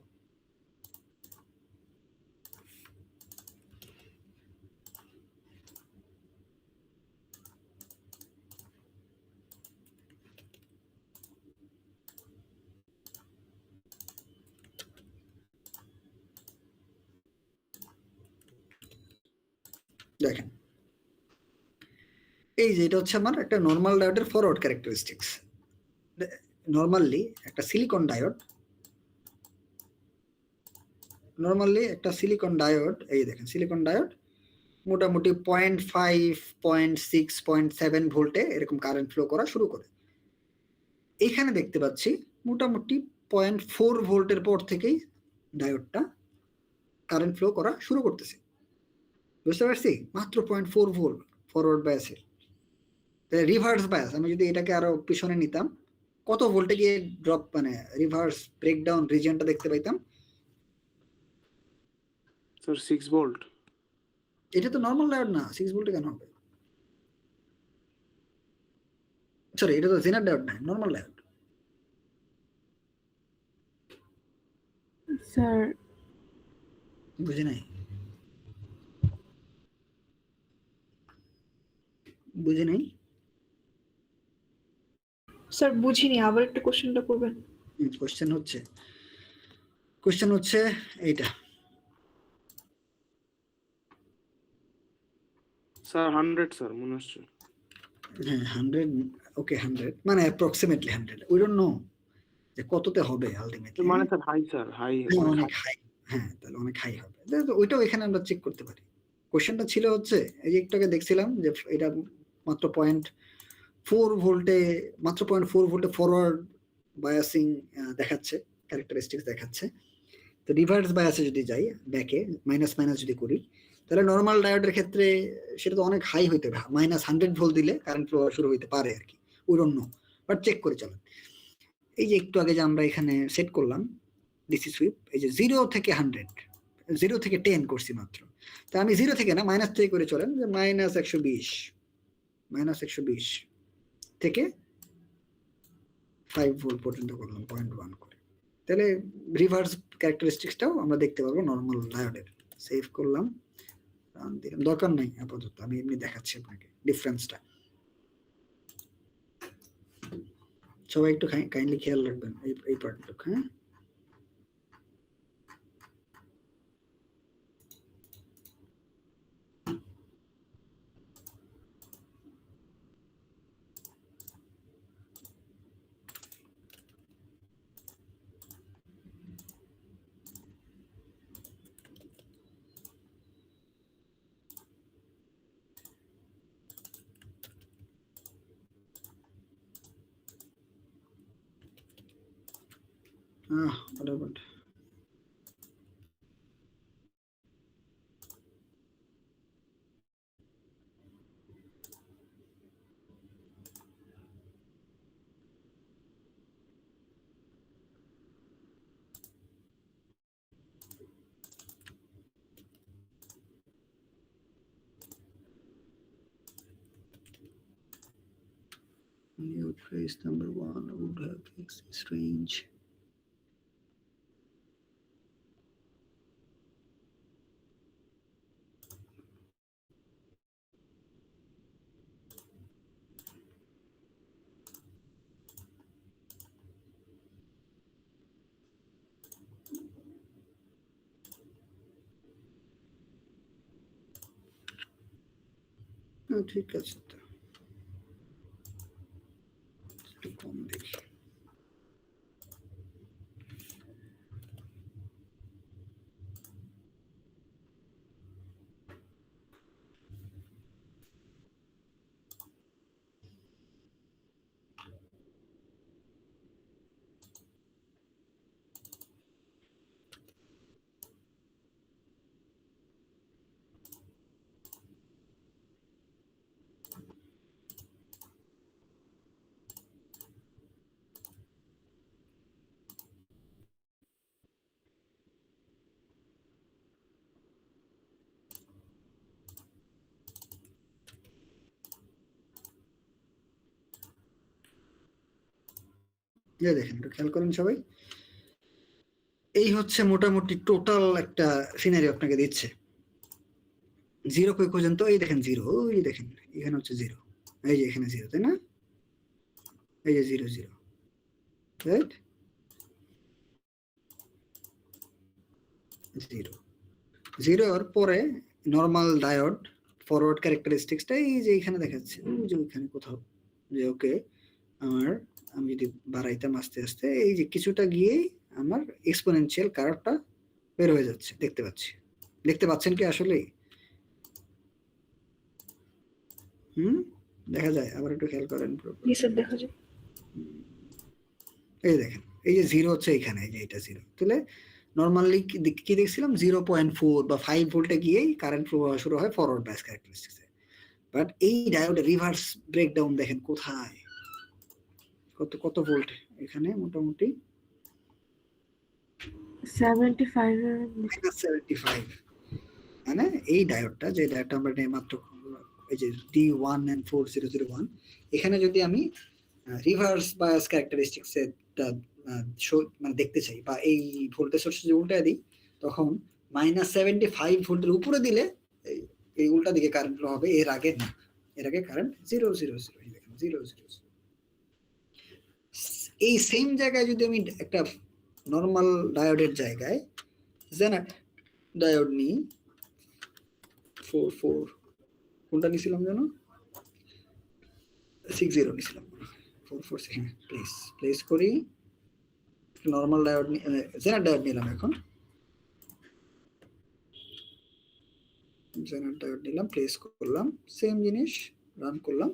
দেখেন এই যে এটা হচ্ছে আমার একটা নরমাল ডায়োডের ফরওয়ার্ড ক্যারেক্টারিস্টিক্স। নরমালি একটা সিলিকন ডায়োড, এই দেখেন সিলিকন ডায়োড মোটামুটি 0.5, 0.6, 0.7 ভোল্টে এরকম কারেন্ট ফ্লো করা শুরু করে। এইখানে দেখতে পাচ্ছি মোটামুটি 0.4 ভোল্টের পর থেকেই ডায়োডটা কারেন্ট ফ্লো করা শুরু করতেছে। বুঝতে পারছি? মাত্র 0.4 ভোল্ট ফরওয়ার্ড বায়াসের। রিভার্স বায়াস আমি যদি এটাকে আরো পিছনে নিতাম, কত ভোল্টে গিয়ে ড্রপ, মানে রিভার্স ব্রেকডাউন রিজিয়নটা দেখতে পাইতাম। Sir 6 volt. এটা তো নরমাল ডায়োড না, 6 ভোল্টে কেন হবে? সরি, এটা তো জেনার ডায়োড না, নরমাল ডায়োড। স্যার বুঝি নাই? স্যার বুঝিনি, আবার একটু কোশ্চেনটা করবেন? কোশ্চেন হচ্ছে কোশ্চেন হচ্ছে এইটা, স্যার 100 স্যার মনে হচ্ছে। হ্যাঁ 100, ওকে 100 মানে অ্যাপ্রক্সিমেটলি 100, উই ডোন্ট নো যে কততে হবে আলটিমেটলি। মানে স্যার হাই স্যার, হাই অনেক হাই, হ্যাঁ তাহলে অনেক হাই হবে, তো ওইটাও এখানে আমরা চেক করতে পারি। কোশ্চেনটা ছিল হচ্ছে এই যে একটু আগে দেখছিলাম যে এটা মাত্র 0.4 ভোল্টে, মাত্র 0.4 ভোল্টে ফরওয়ার্ড বায়াসিং দেখাচ্ছে, ক্যারেক্টারিস্টিক্স দেখাচ্ছে। তো রিভার্স বায়াসে যদি যাই, ব্যাকে মাইনাস মাইনাস যদি করি, তাহলে নর্মাল ডায়োডের ক্ষেত্রে সেটা তো অনেক হাই হইতে হবে, -100 ভোল্ট দিলে কারেন্ট ফ্লো শুরু হইতে পারে আর কি, we don't know, but check করে চলেন। এই যে একটু আগে যে আমরা এখানে সেট করলাম ডিসি সুইপ, এই যে 0 থেকে 100, 0 থেকে 10 করছি মাত্র, তা আমি 0 থেকে না মাইনাস থেকে করে চলেন, যে -120 থেকে 5 ভোল্ট পর্যন্ত করলাম 0.1 করে, তাহলে রিভার্স ক্যারেক্টারিস্টিক্সটাও আমরা দেখতে পারবো নর্মাল ডায়োডের। সেভ করলাম, রান দিলাম, দরকার নাই আপাতত, আমি এমনি দেখাচ্ছি আপনাকে ডিফারেন্সটা। সবাই একটু কাইন্ডলি খেয়াল রাখবেন এই পার্টটুকু, হ্যাঁ। What about new trace number 1 would have fixed this range? ঠিক আছে, তো একটু কম দেখি। দেখেন একটু খেয়াল করেন সবাই, এই হচ্ছে মোটামুটি টোটাল একটা সিনারি আপনাকে দিচ্ছে। 0 কই খুঁজেন তো, এই দেখেন 0, ওই দেখেন এখানে হচ্ছে 0, এই যে এখানে 0, তাই না, এই যে 0 0, রাইট, 0 এর পরে নরমাল ডায়োড ফরওয়ার্ড ক্যারেক্টারিস্টিক্সটা এই যে এখানে দেখাচ্ছে, ওই যে ওইখানে কোথাও, যে ওকে আমি যদি বাড়াইতাম আস্তে আস্তে, এই যে কিছুটা গিয়ে আমার এক্সপোনেনশিয়াল কার্ভটা বের হয়ে যাচ্ছে, দেখতে পাচ্ছেন কি আসলে? দেখা যায়, আবার একটু খেয়াল করেন, দেখা যায়। এই দেখেন এই যে 0 হচ্ছে এখানে, এই যে এটা 0, তাহলে নরমালি কি দেখছিলাম 0.4 বা 5 ভোল্টে গিয়েই কারেন্ট প্রবাহ শুরু হয় ফরওয়ার্ড বায়াস ক্যারেক্টারিস্টিক্সে। বাট এই ডায়োডের রিভার্স ব্রেকডাউন দেখেন কোথায়, কত ভোল্ট এখানে, মোটামুটি 75 মানে এই ডায়োডটা, যে ডায়োডটা আমরা মাত্র এই যে D1 and 4001, এখানে যদি আমি রিভার্স বায়াস ক্যারেক্টারিস্টিক্স এর মানে দেখতে চাই, বা এই ভোল্টেজ সোর্স যদি উল্টা দিই, তখন -75 ভোল্টের উপরে দিলে এই উল্টা দিকে কারেন্ট ফ্লো হবে, এর আগে না, এর আগে কারেন্ট 0 0 0, এই দেখেন 0 0 0। এই সেম জায়গায় যদি আমি একটা নর্মাল ডায়োডের জায়গায় জেনার ডায়োড নিই 44 কোনটা নিছিলাম যেন 60 নিছিলাম 446 প্লেস করি নর্মাল ডায়োড জেনার ডায়োড নিলাম এখন জেনার ডায়োড নিলাম প্লেস করলাম সেম জিনিস রান করলাম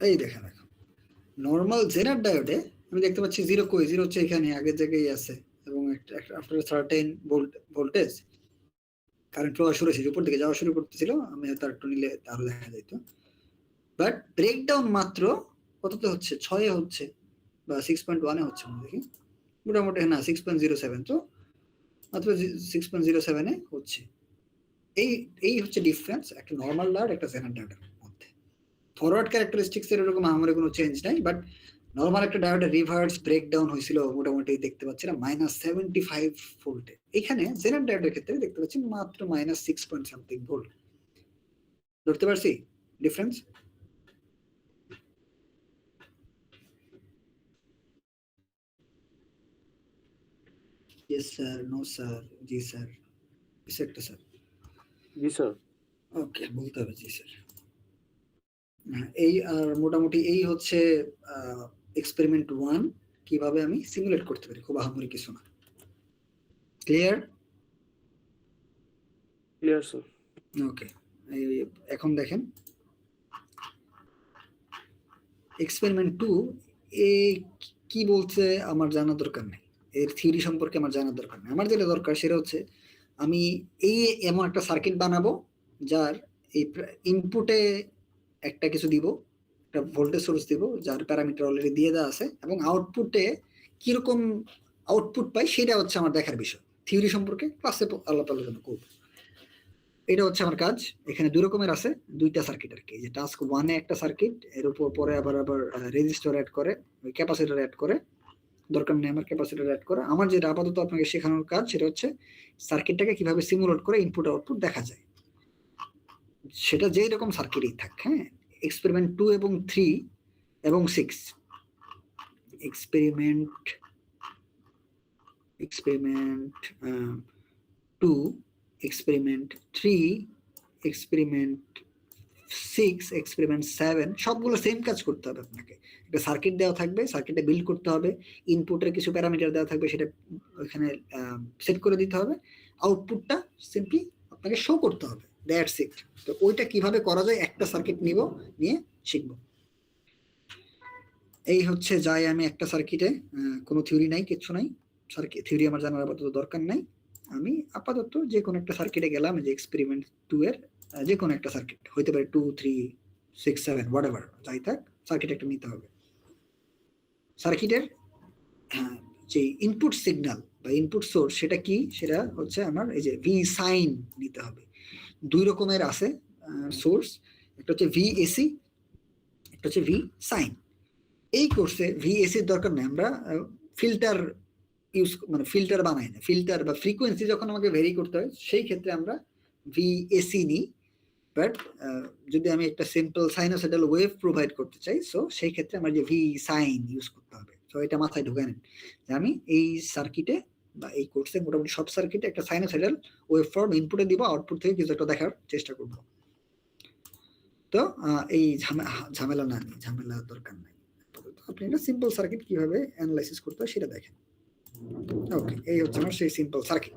এই দেখেন এখন নর্মাল জেনার ডায়োডে আমি দেখতে পাচ্ছি 0 কই 0 হচ্ছে এখানে আগের জায়গায় আছে এবং একটা after certain voltage current flow শুরু হয়েছে উপর দিকে যাওয়া শুরু করতেছিল আমি হয়তো একটু নিলে আরো দেখা যেত বাট ব্রেকডাউন মাত্র কততে হচ্ছে 6 এ হচ্ছে বা 6.1 এ হচ্ছে দেখি মোটামুটি না 6.07 তো মাত্র 6.07 এ হচ্ছে এই হচ্ছে ডিফারেন্স একটা নরমাল ডায়োড একটা জেনার ডায়োডের মধ্যে ফরওয়ার্ড ক্যারেক্টারিস্টিক্স এর এরকম আমাদের কোনো চেঞ্জ নাই বাট নরমাল একটা ডায়োডের রিভার্স ব্রেকডাউন হয়েছিল মোটামুটি দেখতে পাচ্ছি না -75 ভোল্টে এখানে জেনার ডায়োডের ক্ষেত্রে দেখতে পাচ্ছি মাত্র -6 পয়েন্ট সামথিং ভোল্ট ধরতে পারছি difference Yes sir, no sir, জি স্যার কিছু একটা স্যার জি স্যার ওকে বলতে হবে জি স্যার এই আর মোটামুটি এই হচ্ছে এক্সপেরিমেন্ট 1 কিভাবে আমি সিমুলেট করতে পারি খুব আহামরি কিছু না ক্লিয়ার স্যার ওকে এখন দেখেন এক্সপেরিমেন্ট 2 এ কি বলছে আমার জানা দরকার নেই এর থিওরি সম্পর্কে আমার জানার দরকার নেই আমার যেটা দরকার সেটা হচ্ছে আমি এই এমন একটা সার্কিট বানাবো যার এই ইনপুটে একটা কিছু দিব একটা ভোল্টেজ সোর্স দিব যার প্যারামিটার অলরেডি দিয়ে দেওয়া আছে এবং আউটপুটে কিরকম আউটপুট পাই সেটা হচ্ছে আমার দেখার বিষয় থিওরি সম্পর্কে ক্লাসে আলোচনা করব এটা হচ্ছে আমার কাজ এখানে দুই রকমের আছে দুইটা সার্কিট আর কি যে টাস্ক 1 এ একটা সার্কিট এর উপর পরে আবার রেজিস্টর অ্যাড করে ওই ক্যাপাসিটর অ্যাড করে দরকার নেই আমার ক্যাপাসিটর অ্যাড করা আমার যেটা আপাতত আপনাকে শেখানোর কাজ সেটা হচ্ছে সার্কিটটাকে কিভাবে সিমুলেট করে ইনপুট আউটপুট দেখা যায় সেটা যেই রকম সার্কিটই থাক হ্যাঁ এক্সপেরিমেন্ট 2 এবং 3 এবং 6 এক্সপেরিমেন্ট 2 এক্সপেরিমেন্ট 3 এক্সপেরিমেন্ট 6 এক্সপেরিমেন্ট 7 সবগুলো সেম কাজ করতে হবে আপনাকে একটা সার্কিট দেওয়া থাকবে সার্কিটে বিল্ড করতে হবে ইনপুটের কিছু প্যারামিটার দেওয়া থাকবে সেটা ওখানে সেট করে দিতে হবে আউটপুটটা সিম্পলি আপনাকে শো করতে হবে দ্যাটস ইট তো ওইটা কিভাবে করা যায় একটা সার্কিট নিয়ে শিখবো এই হচ্ছে যাই আমি একটা সার্কিটে কোনো থিওরি নাই কিছু নাই সার্কিট থিওরি আমার জানার আপাতত দরকার নাই আমি আপাতত যে কোনো একটা সার্কিটে গেলাম যে এক্সপেরিমেন্ট 2 এর যে কোনো একটা সার্কিট হইতে পারে 2 3 6 7 হোয়াটএভার যাই থাক সার্কিট একটা নিতে হবে সার্কিটের যে ইনপুট সিগন্যাল বা ইনপুট সোর্স সেটা কি সেটা হচ্ছে আমার এই যে ভি সাইন নিতে হবে দুই রকমের আছে সোর্স একটা হচ্ছে ভিএসি একটা হচ্ছে ভি সাইন এই কোর্সে ভিএসি এর দরকার নেই আমরা ফিল্টার ইউজ মানে ফিল্টার বানাই না ফিল্টার বা ফ্রিকোয়েন্সি যখন আমাকে ভেরি করতে হয় সেই ক্ষেত্রে আমরা ভিএসি নিই বাট যদি আমি একটা সিম্পল সাইনোসয়েডাল ওয়েভ প্রোভাইড করতে চাই সো সেই ক্ষেত্রে আমার যে ভি সাইন ইউজ করতে হবে তো এটা মাথায় ঢুকে নেন যে আমি এই সার্কিটে বা এই কোর্সে মোটামুটি সব সার্কিটে একটা সাইনোসয়েডাল ওয়েভ ফর্ম ইনপুটে দিব আউটপুট থেকে কিছু একটা দেখার চেষ্টা করব তো এই ঝামেলা দরকার নাই আপনি একটা সিম্পল সার্কিট কিভাবে অ্যানালাইসিস করতে হয় সেটা দেখেন ওকে এই হচ্ছে আমার সেই সিম্পল সার্কিট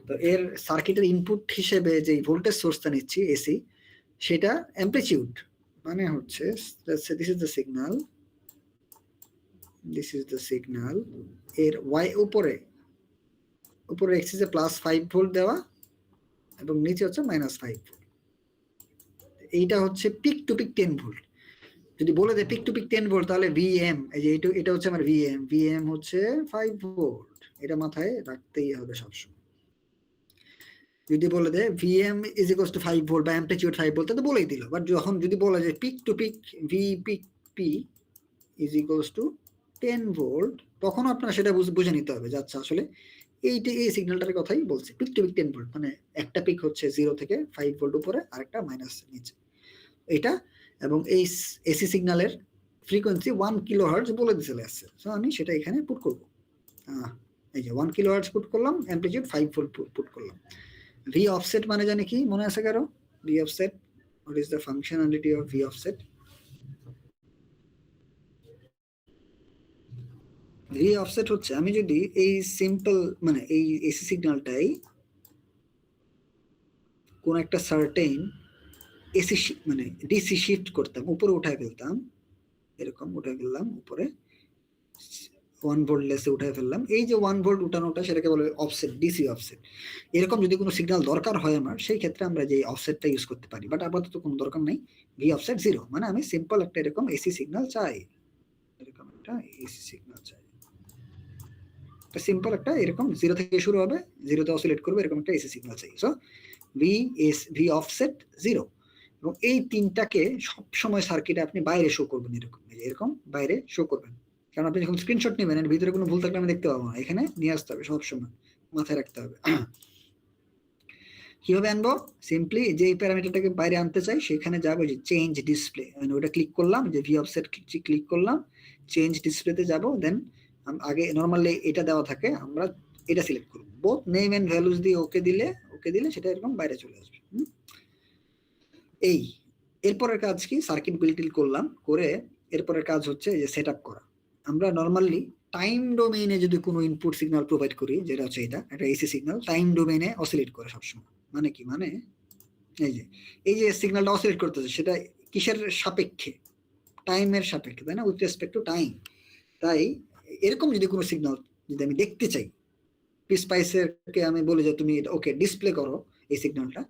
তো এর সার্কিটের ইনপুট হিসেবে যে ভোল্টেজ সোর্সটা নিচ্ছি এসি সেটা অ্যামপ্লিটিউড মানে হচ্ছে দিস ইজ দ্য সিগন্যাল এর ওয়াই উপরে এক্সিসে +5 ভোল্ট দেওয়া এবং নিচে হচ্ছে -5 ভোল্ট এইটা হচ্ছে পিক টু পিক 10 ভোল্ট যদি বলে দেয় পিক টু পিক 10 ভোল্ট তাহলে ভিএম এই যে এটা হচ্ছে আমার ভিএম হচ্ছে 5 ভোল্ট এটা মাথায় রাখতেই হবে সবসময় যদি বলে দেয় V M is equals to 5 volt বা অ্যাম্পলিটিউড 5 ভোল্ট তো বলেই দিল। বাট যখন যদি বলা যায় peak to peak V peak P is equals to 10 volt, তখন আপনার সেটা বুঝে নিতে হবে যে আচ্ছা আসলে এই সিগন্যালটার কথাই বলছে। পিক টু পিক 10 ভোল্ট মানে একটা পিক হচ্ছে 0 থেকে 5 ভোল্ট উপরে আর একটা মাইনাস নিচে এটা। এবং এই এসি সিগন্যালের ফ্রিকোয়েন্সি 1 কিলোহার্টজ বলে দিতে লাগছে। সো আমি সেটা এখানে পুট করব। এই যে 1 কিলোহার্টজ পুট করলাম, অ্যাম্পলিটিউড 5 ভোল্ট পুট করলাম। ভি অফসেট মানে জানি কি মনে আছে কারো? V offset, what is the functionality of V offset? V offset হচ্ছে আমি যদি এই সিম্পল মানে এই এসি সিগন্যালটাই কোন একটা সার্টেন এসি মানে ডিসি শিফট করতাম, উপরে উঠায় ফেলতাম, এরকম উঠায় ফেললাম উপরে 1 ভোল্ট লেসে উঠায় ফেললাম, এই যে 1 ভোল্ট উঠানোটা সেটাকে বলে অফসেট, ডিসি অফসেট। এরকম যদি কোনো সিগন্যাল দরকার হয় আমার, সেই ক্ষেত্রে আমরা যে অফসেটটা ইউজ করতে পারি। বাট আপাতত কোনো দরকার নেই। ভি অফসেট 0 মানে আমি সিম্পল একটা এরকম এসি সিগন্যাল চাই, এরকম একটা এসি সিগন্যাল চাই, সিম্পল একটা এরকম 0 থেকে শুরু হবে, 0 তে অসিলেট করবে, এরকম একটা এসি সিগন্যাল চাই। So V offset 0। এবং এই তিনটাকে সব সময় সার্কিটে আপনি বাইরে শো করবেন, এরকম বাইরে শো করবেন। কারণ আপনি যখন স্ক্রিনশট নেবেন এর ভিতরে কোনো ভুল থাকলে আমি দেখতে পাবো না, এখানে নিয়ে আসতে হবে, সব সময় মাথায় রাখতে হবে। কিভাবে আনবো? সিম্পলি যে প্যারামিটারটাকে বাইরে আনতে চাই সেখানে যাবো, যে চেঞ্জ ডিসপ্লে, মানে ওটা ক্লিক করলাম, যে ভি অফসেট ক্লিক করলাম, চেঞ্জ ডিসপ্লেতে যাব। দেন আগে নরমালি এটা দেওয়া থাকে, আমরা এটা সিলেক্ট করব, বোথ নেম এন্ড ভ্যালুস দিয়ে ওকে দিলে সেটা এরকম বাইরে চলে আসবে। এই এরপরের কাজ কি? সার্কিট বিল্ড করলাম, করে এরপরের কাজ হচ্ছে যে সেটআপ করা। আমরা নরমালি টাইম ডোমেইনে যদি কোনো ইনপুট সিগন্যাল প্রোভাইড করি, যেটা হচ্ছে এটা একটা এসি সিগন্যাল, টাইম ডোমেইনে অসিলেট করে সবসময়। মানে কি? মানে এই যে সিগন্যালটা অসিলেট করতেছে সেটা কিসের সাপেক্ষে? টাইমের সাপেক্ষে, তাই না? With respect to time. তাই এরকম যদি কোনো সিগন্যাল যদি আমি দেখতে চাই, পিসপাইসেরকে আমি বলি যে তুমি ওকে ডিসপ্লে করো এই সিগন্যালটা,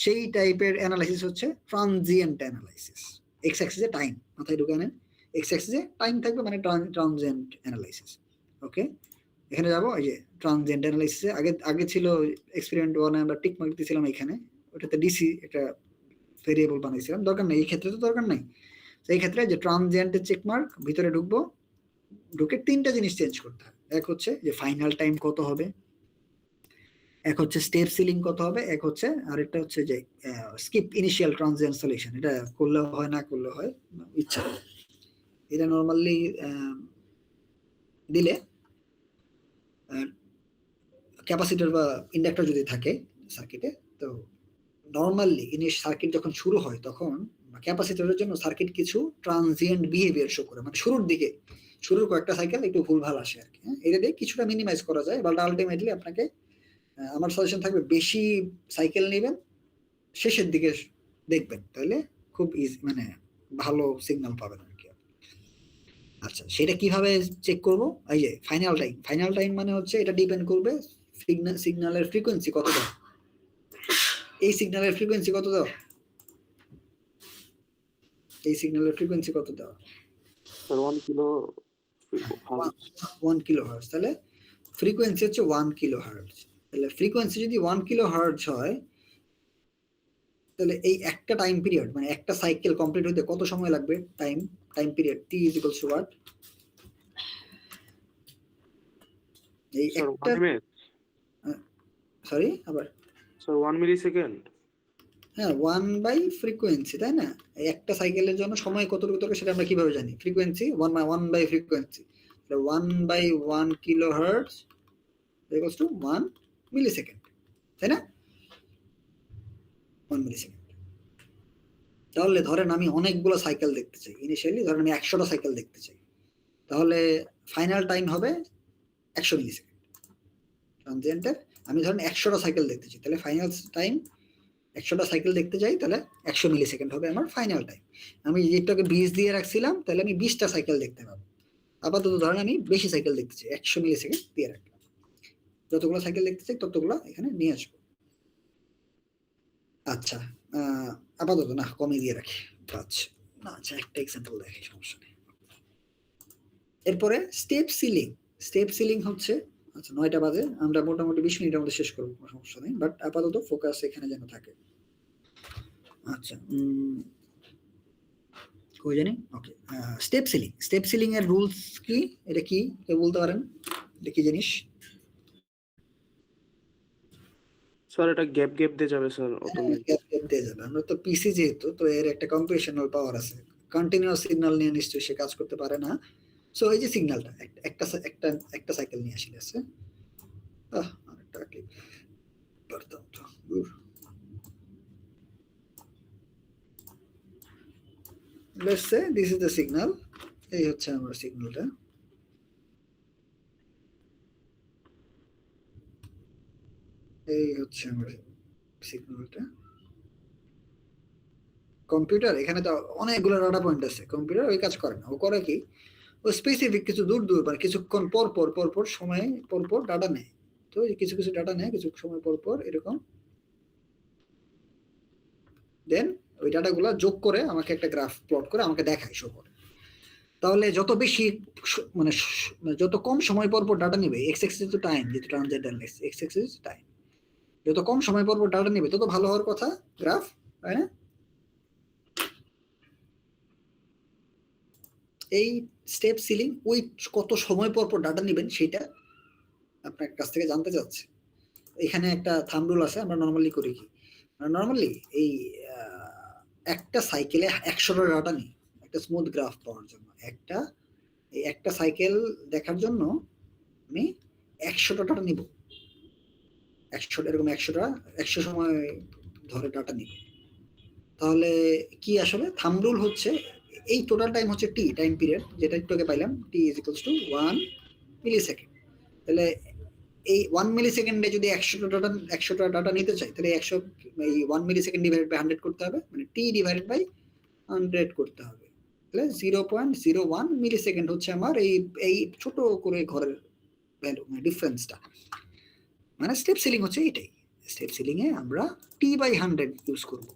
সেই টাইপের অ্যানালাইসিস হচ্ছে ট্রানজিয়েন্ট অ্যানালাইসিস। এক্স অ্যাক্সিসে টাইম, মাথায় ঢুকে নেন, এক্স অ্যাক্সিসে টাইম থাকবে, মানে ট্রানজিয়েন্ট অ্যানালাইসিস। ওকে, এখানে যাবো, এই যে ট্রানজিয়েন্ট অ্যানালাইসিসে আগে ছিল এক্সপেরিমেন্ট 1 আমরা টিক মার্ক দিয়েছিলাম, এখানে ওটাতে ডিসি একটা ভেরিয়েবল বানাইছিলাম, দরকার নেই, এই ক্ষেত্রে তো দরকার নেই। এই ক্ষেত্রে যে ট্রানজিয়েন্টের চেক মার্ক, ভিতরে ঢুকবো, ঢুকে তিনটা জিনিস চেঞ্জ করতে হবে। এক হচ্ছে যে ফাইনাল টাইম কত হবে, এক হচ্ছে স্টেপ সিলিং কত হবে, এক হচ্ছে আরেকটা হচ্ছে যে স্কিপ ইনিশিয়াল ট্রানজিয়েন্ট সলিউশন, এটা করলে হয় না করলে হয় ইচ্ছা। এটা নরমালি দিলে ক্যাপাসিটর বা ইন্ডাক্টর যদি থাকে সার্কিটে, তো নরমালি সার্কিট যখন শুরু হয় তখন ক্যাপাসিটরের জন্য সার্কিট কিছু ট্রানজিয়েন্ট বিহেভিয়ার শো করে, মানে শুরুর দিকে, শুরুর কয়েকটা সাইকেল একটু ভুলভাল আসে আর কি। এটা দিয়ে কিছুটা মিনিমাইজ করা যায়, বাট আলটিমেটলি আপনাকে আমার সাজেশন থাকবে বেশি সাইকেল নেবেন, শেষের দিকে দেখবেন, তাহলে খুব ইজি, মানে ভালো সিগন্যাল পাবেন আর কি। আচ্ছা, সেটা কিভাবে চেক করব? এই যে ফাইনাল টাইম মানে হচ্ছে এটা ডিপেন্ড করবে সিগন্যালের ফ্রিকোয়েন্সি কত দাও, এই সিগন্যালের ফ্রিকোয়েন্সি কত দাও, এই সিগন্যালের ফ্রিকোয়েন্সি কত দাও, 1 কিলোহার্টজ। তাহলে ফ্রিকোয়েন্সি হচ্ছে 1 কিলোহার্টজ। তাহলে ফ্রিকোয়েন্সি যদি 1 কিলোহার্টজ হয়, তাহলে এই একটা টাইম পিরিয়ড, মানে একটা সাইকেল কমপ্লিট হতে কত সময় লাগবে? Time period T equals to what? এই একটা, সরি আবার স্যার 1 মিলিসেকেন্ড। হ্যাঁ, 1 বাই ফ্রিকোয়েন্সি, তাই না? এই একটা সাইকেলের জন্য সময় কতটুকু দরকার সেটা আমরা কিভাবে জানি? Frequency 1 by frequency, 1 by 1 kilohertz equals to 1 millisecond, তাই না? 1 মিলিসেকেন্ড। তাহলে ধরেন আমি অনেকগুলো সাইকেল দেখতে চাই, ইনিশিয়ালি ধরেন আমি 100টা সাইকেল দেখতে চাই, তাহলে ফাইনাল টাইম হবে 100 মিলিসেকেন্ড ট্রানজিয়েন্টের। আমি ধরেন 100টা সাইকেল দেখতে চাই, তাহলে ফাইনাল টাইম 100টা সাইকেল দেখতে যাই, তাহলে 100 মিলিসেকেন্ড হবে আমার ফাইনাল টাইম। আমি যেটাকে 20 দিয়ে রাখছিলাম, তাহলে আমি 20টা সাইকেল দেখতে পাবো। আপাতত ধরেন আমি বেশি সাইকেল দেখতে চাই, 100 মিলিসেকেন্ড দিয়ে রাখলাম, যতগুলো সাইকেল দেখতে চাই ততগুলো এখানে নিয়ে আসবো। আচ্ছা, আপাতত না কমে দিয়ে রাখি, আচ্ছা একটা এক্সাম্পল দেখি, সমস্যা নেই। এরপরে স্টেপ সিলিং হচ্ছে আচ্ছা 9টা বাজে, আমরা মোটামুটি 20 মিনিটের মধ্যে শেষ করবো, কোনো সমস্যা নেই, বাট আপাতত ফোকাস এখানে যেন থাকে। আচ্ছা কই জানি, ওকে। স্টেপ সিলিং এর রুলস কি, এটা কি কেউ বলতে পারেন, এটা কি জিনিস? স্যার এটা গ্যাপ দিয়ে যাবে স্যার অটোমেটিক। গ্যাপ দিয়ে যাবে, আমরা তো পিসি যেহেতু, তো এর একটা কম্পিউটেশনাল পাওয়ার আছে, কন্টিনিউয়াস সিগন্যাল নিয়ে নিশ্চয়ই সে কাজ করতে পারে না। সো এই যে সিগন্যালটা একটা সাইকেল নিয়ে আসলে আছে, আরেকটা ক্লিক পারতাম তো। Let's say this is the signal, এই হচ্ছে আমার সিগন্যালটা, এই হচ্ছে আমার সিগন্যালটা। কম্পিউটার এখানে তো অনেকগুলো ডাটা পয়েন্ট আছে, কম্পিউটার ওই কাজ করে না, ও করে কি, ও স্পেসিফিক কিছু দূর মানে কিছুক্ষণ পর সময় পর ডাটা নেয়। তো কিছু ডাটা নেয় কিছু সময় পর এরকম, দেন ওই ডাটাগুলো যোগ করে আমাকে একটা গ্রাফ প্লট করে আমাকে দেখায়, শো করে। তাহলে যত বেশি মানে যত কম সময় পর ডাটা নেবে, এক্স এক্সিস তো টাইম, যেটা ট্রানজিয়েন্ট এক্স এক্সিস টাইম, যত কম সময় পর ডাটা নেবে তত ভালো হওয়ার কথা গ্রাফ, তাই না? এই স্টেপ সিলিং ওই কত সময় পর ডাটা নেবেন সেটা আপনার কাছ থেকে জানতে চাচ্ছে। এখানে একটা থাম্ব রুল আছে, আমরা নরমালি করি কি, নরমালি এই একটা সাইকেলে 100টা ডাটা নিই একটা স্মুথ গ্রাফ পাওয়ার জন্য। একটা সাইকেল দেখার জন্য আমি 100টা ডাটা নিব, 100 সময় ধরে ডাটা নিব। তাহলে কি আসলে থাম্ব রুল হচ্ছে, এই টোটাল টাইম হচ্ছে টি, টাইম পিরিয়ড, যেটা একটু আগে পাইলাম, টি ইজ ইকুয়ালস টু 1 মিলিসেকেন্ড। তাহলে এই 1 মিলিসেকেন্ডে যদি 100টা ডাটা নিতে চাই, তাহলে 1 মিলিসেকেন্ড ডিভাইডেড বাই 100 করতে হবে, মানে টি ডিভাইডেড বাই 100 করতে হবে। তাহলে 0.01 মিলিসেকেন্ড হচ্ছে আমার এই ছোট করে ঘরের ভ্যালু, মানে ডিফারেন্সটা। মানে স্টেপ সিলিং হচ্ছে এটাই। স্টেপ সিলিং এ আমরা টি বাই 100 ইউজ করব।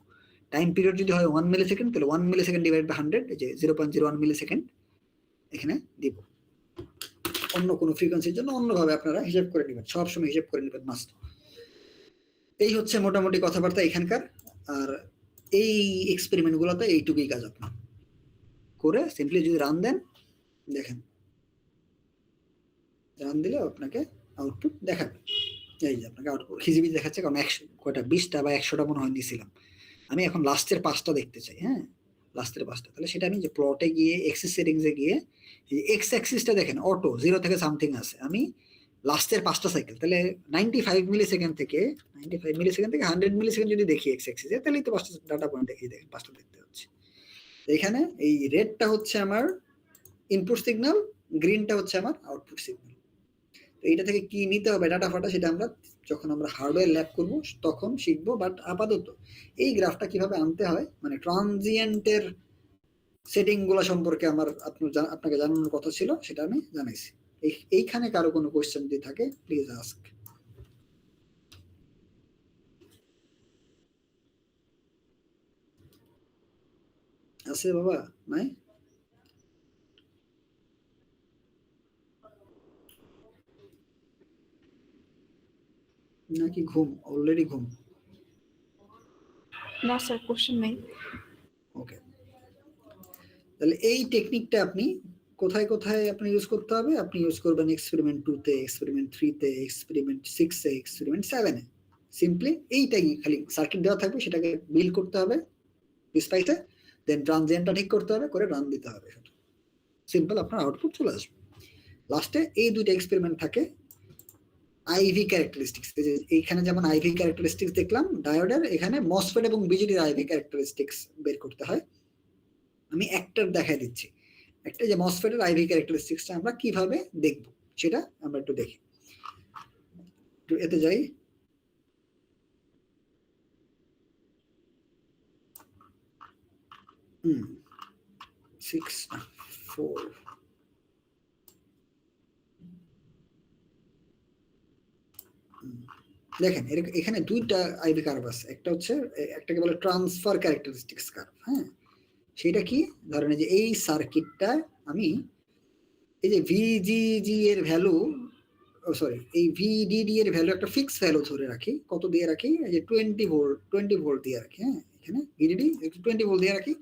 টাইম পিরিয়ড যদি হয় 1 মিলিসেকেন্ড, তাহলে 1 মিলিসেকেন্ড ডিভাইড বাই 100, এই যে 0.01 মিলিসেকেন্ড এখানে দিব। অন্য কোনো ফ্রিকোয়েন্সির জন্য অন্যভাবে আপনারা হিসাব করে নেবেন, সবসময় হিসাব করে নেবেন মাস্ট। এই হচ্ছে মোটামুটি কথাবার্তা এখানকার। আর এই এক্সপেরিমেন্ট গুলোতে এইটুকুই কাজ, আপনার করে সিম্পলি যদি রান দেন, দেখেন রান দিলে আপনাকে আউটপুট দেখাবে। এই যে আপনাকে আউটপুট হিজিবি দেখাচ্ছে, কারণ 20টা বা 100টা মনে হয় নিয়েছিলাম আমি। এখন লাস্টের 5টা দেখতে চাই, হ্যাঁ লাস্টের 5টা। তাহলে সেটা আমি যে প্লটে গিয়ে এক্সিস সেটিংসে গিয়ে এক্স অ্যাক্সিসটা দেখেন অটো 0 থেকে সামথিং আছে, আমি লাস্টের 5টা সাইকেল, তাহলে 95 মিলিসেকেন্ড থেকে 100 মিলিসেকেন্ড যদি দেখি এক্স অ্যাক্সিসে, তাহলে তো 5টা ডাটা পয়েন্ট দেখি, দেখেন 5টা দেখতে হচ্ছে। এখানে এই রেডটা হচ্ছে আমার ইনপুট সিগন্যাল, গ্রিনটা হচ্ছে আমার আউটপুট সিগন্যাল। তো এইটা থেকে কি নিতে হবে ডাটা ফাটা, সেটা আমরা যখন আমরা হার্ডওয়্যার ল্যাব করব তখন শিখবো। বাট আপাতত এই গ্রাফটা কিভাবে আনতে হয়, মানে ট্রানজিয়েন্টের সেটিং গুলো সম্পর্কে আপনাকে জানানোর কথা ছিল, সেটা আমি জানাইছি। এইখানে কারো কোনো কোয়েশ্চেন যদি থাকে প্লিজ আস্ক। আছে বাবা? নাই? নাকি ঘুম, অলরেডি ঘুম? না স্যার, কোশ্চেন নেই। ওকে, তাহলে এই টেকনিকটা আপনি কোথায় কোথায় আপনি ইউজ করতে হবে? আপনি ইউজ করবেন এক্সপেরিমেন্ট 2 তে, এক্সপেরিমেন্ট 3 তে, এক্সপেরিমেন্ট 6 এ, এক্সপেরিমেন্ট 7 এ। সিম্পলি এইটাই, খালি সার্কিট দেওয়া থাকবে, সেটাকে বিল্ড করতে হবে স্পাইসে, দেন ট্রানজিয়েন্টটা ঠিক করতে হবে, করে রান দিতে হবে, সিম্পল, আপনার আউটপুট চলে আসবে। লাস্টে এই দুইটা এক্সপেরিমেন্ট থাকে আইভি ক্যারেক্টারিস্টিক্স। এইখানে যেমন আইভি ক্যারেক্টারিস্টিক্স দেখলাম ডায়োডের, এখানে মসফেট এবং বিজেডির আইভি ক্যারেক্টারিস্টিক্স বের করতে হয়। আমি একটা দেখাই দিচ্ছি, একটা যে মসফেটের আইভি ক্যারেক্টারিস্টিক্সটা আমরা কিভাবে দেখব সেটা আমরা একটু দেখি। একটু এতে যাই, দেখেন এখানে দুইটা আইভি কার্ভ আছে। একটা হচ্ছে একটাকে বলে ট্রান্সফার ক্যারেক্টারিস্টিক্স কার্ভ। হ্যাঁ, সেটা কি, ধরেন যে এই সার্কিটটা আমি এই যে ভিজিজি এর ভ্যালু সরি এই ভিডিডি এর ভ্যালু একটা ফিক্স ভ্যালু ধরে রাখি, কত দিয়ে রাখি, এই যে 20 ভোল্ট দিয়ে রাখি। হ্যাঁ, এখানে ভিডিডি 20 ভোল্ট দিয়ে রাখি,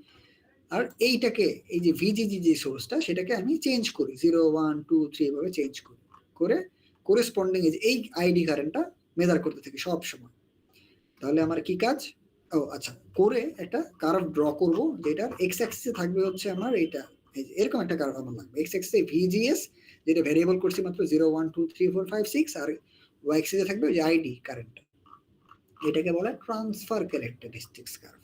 আর এইটাকে এই যে ভিজিজি যে সোর্সটা সেটাকে আমি চেঞ্জ করি 0 1 2 3 ভাবে চেঞ্জ করি, করে করেসপন্ডিং এই আইডি কারেন্টটা মেজার করতে থাকি সব সময়। তাহলে আমার কি কাজ, ও আচ্ছা, করে একটা কার্ভ ড্র করব, যেটার এক্স অ্যাক্সিসে থাকবে হচ্ছে আমার এইটা, এই যে এরকম একটা কার্ভ আমার লাগবে। এক্স অ্যাক্সিসে ভিজিএস যেটা ভ্যারিয়েবল করছি মাত্র 0 1 2 3 4 5 6, আর ওয়াই অ্যাক্সিসে থাকবে ওই আইডি কারেন্ট। এটাকে বলে ট্রান্সফার ক্যারেক্টারিস্টিক্স কার্ভ।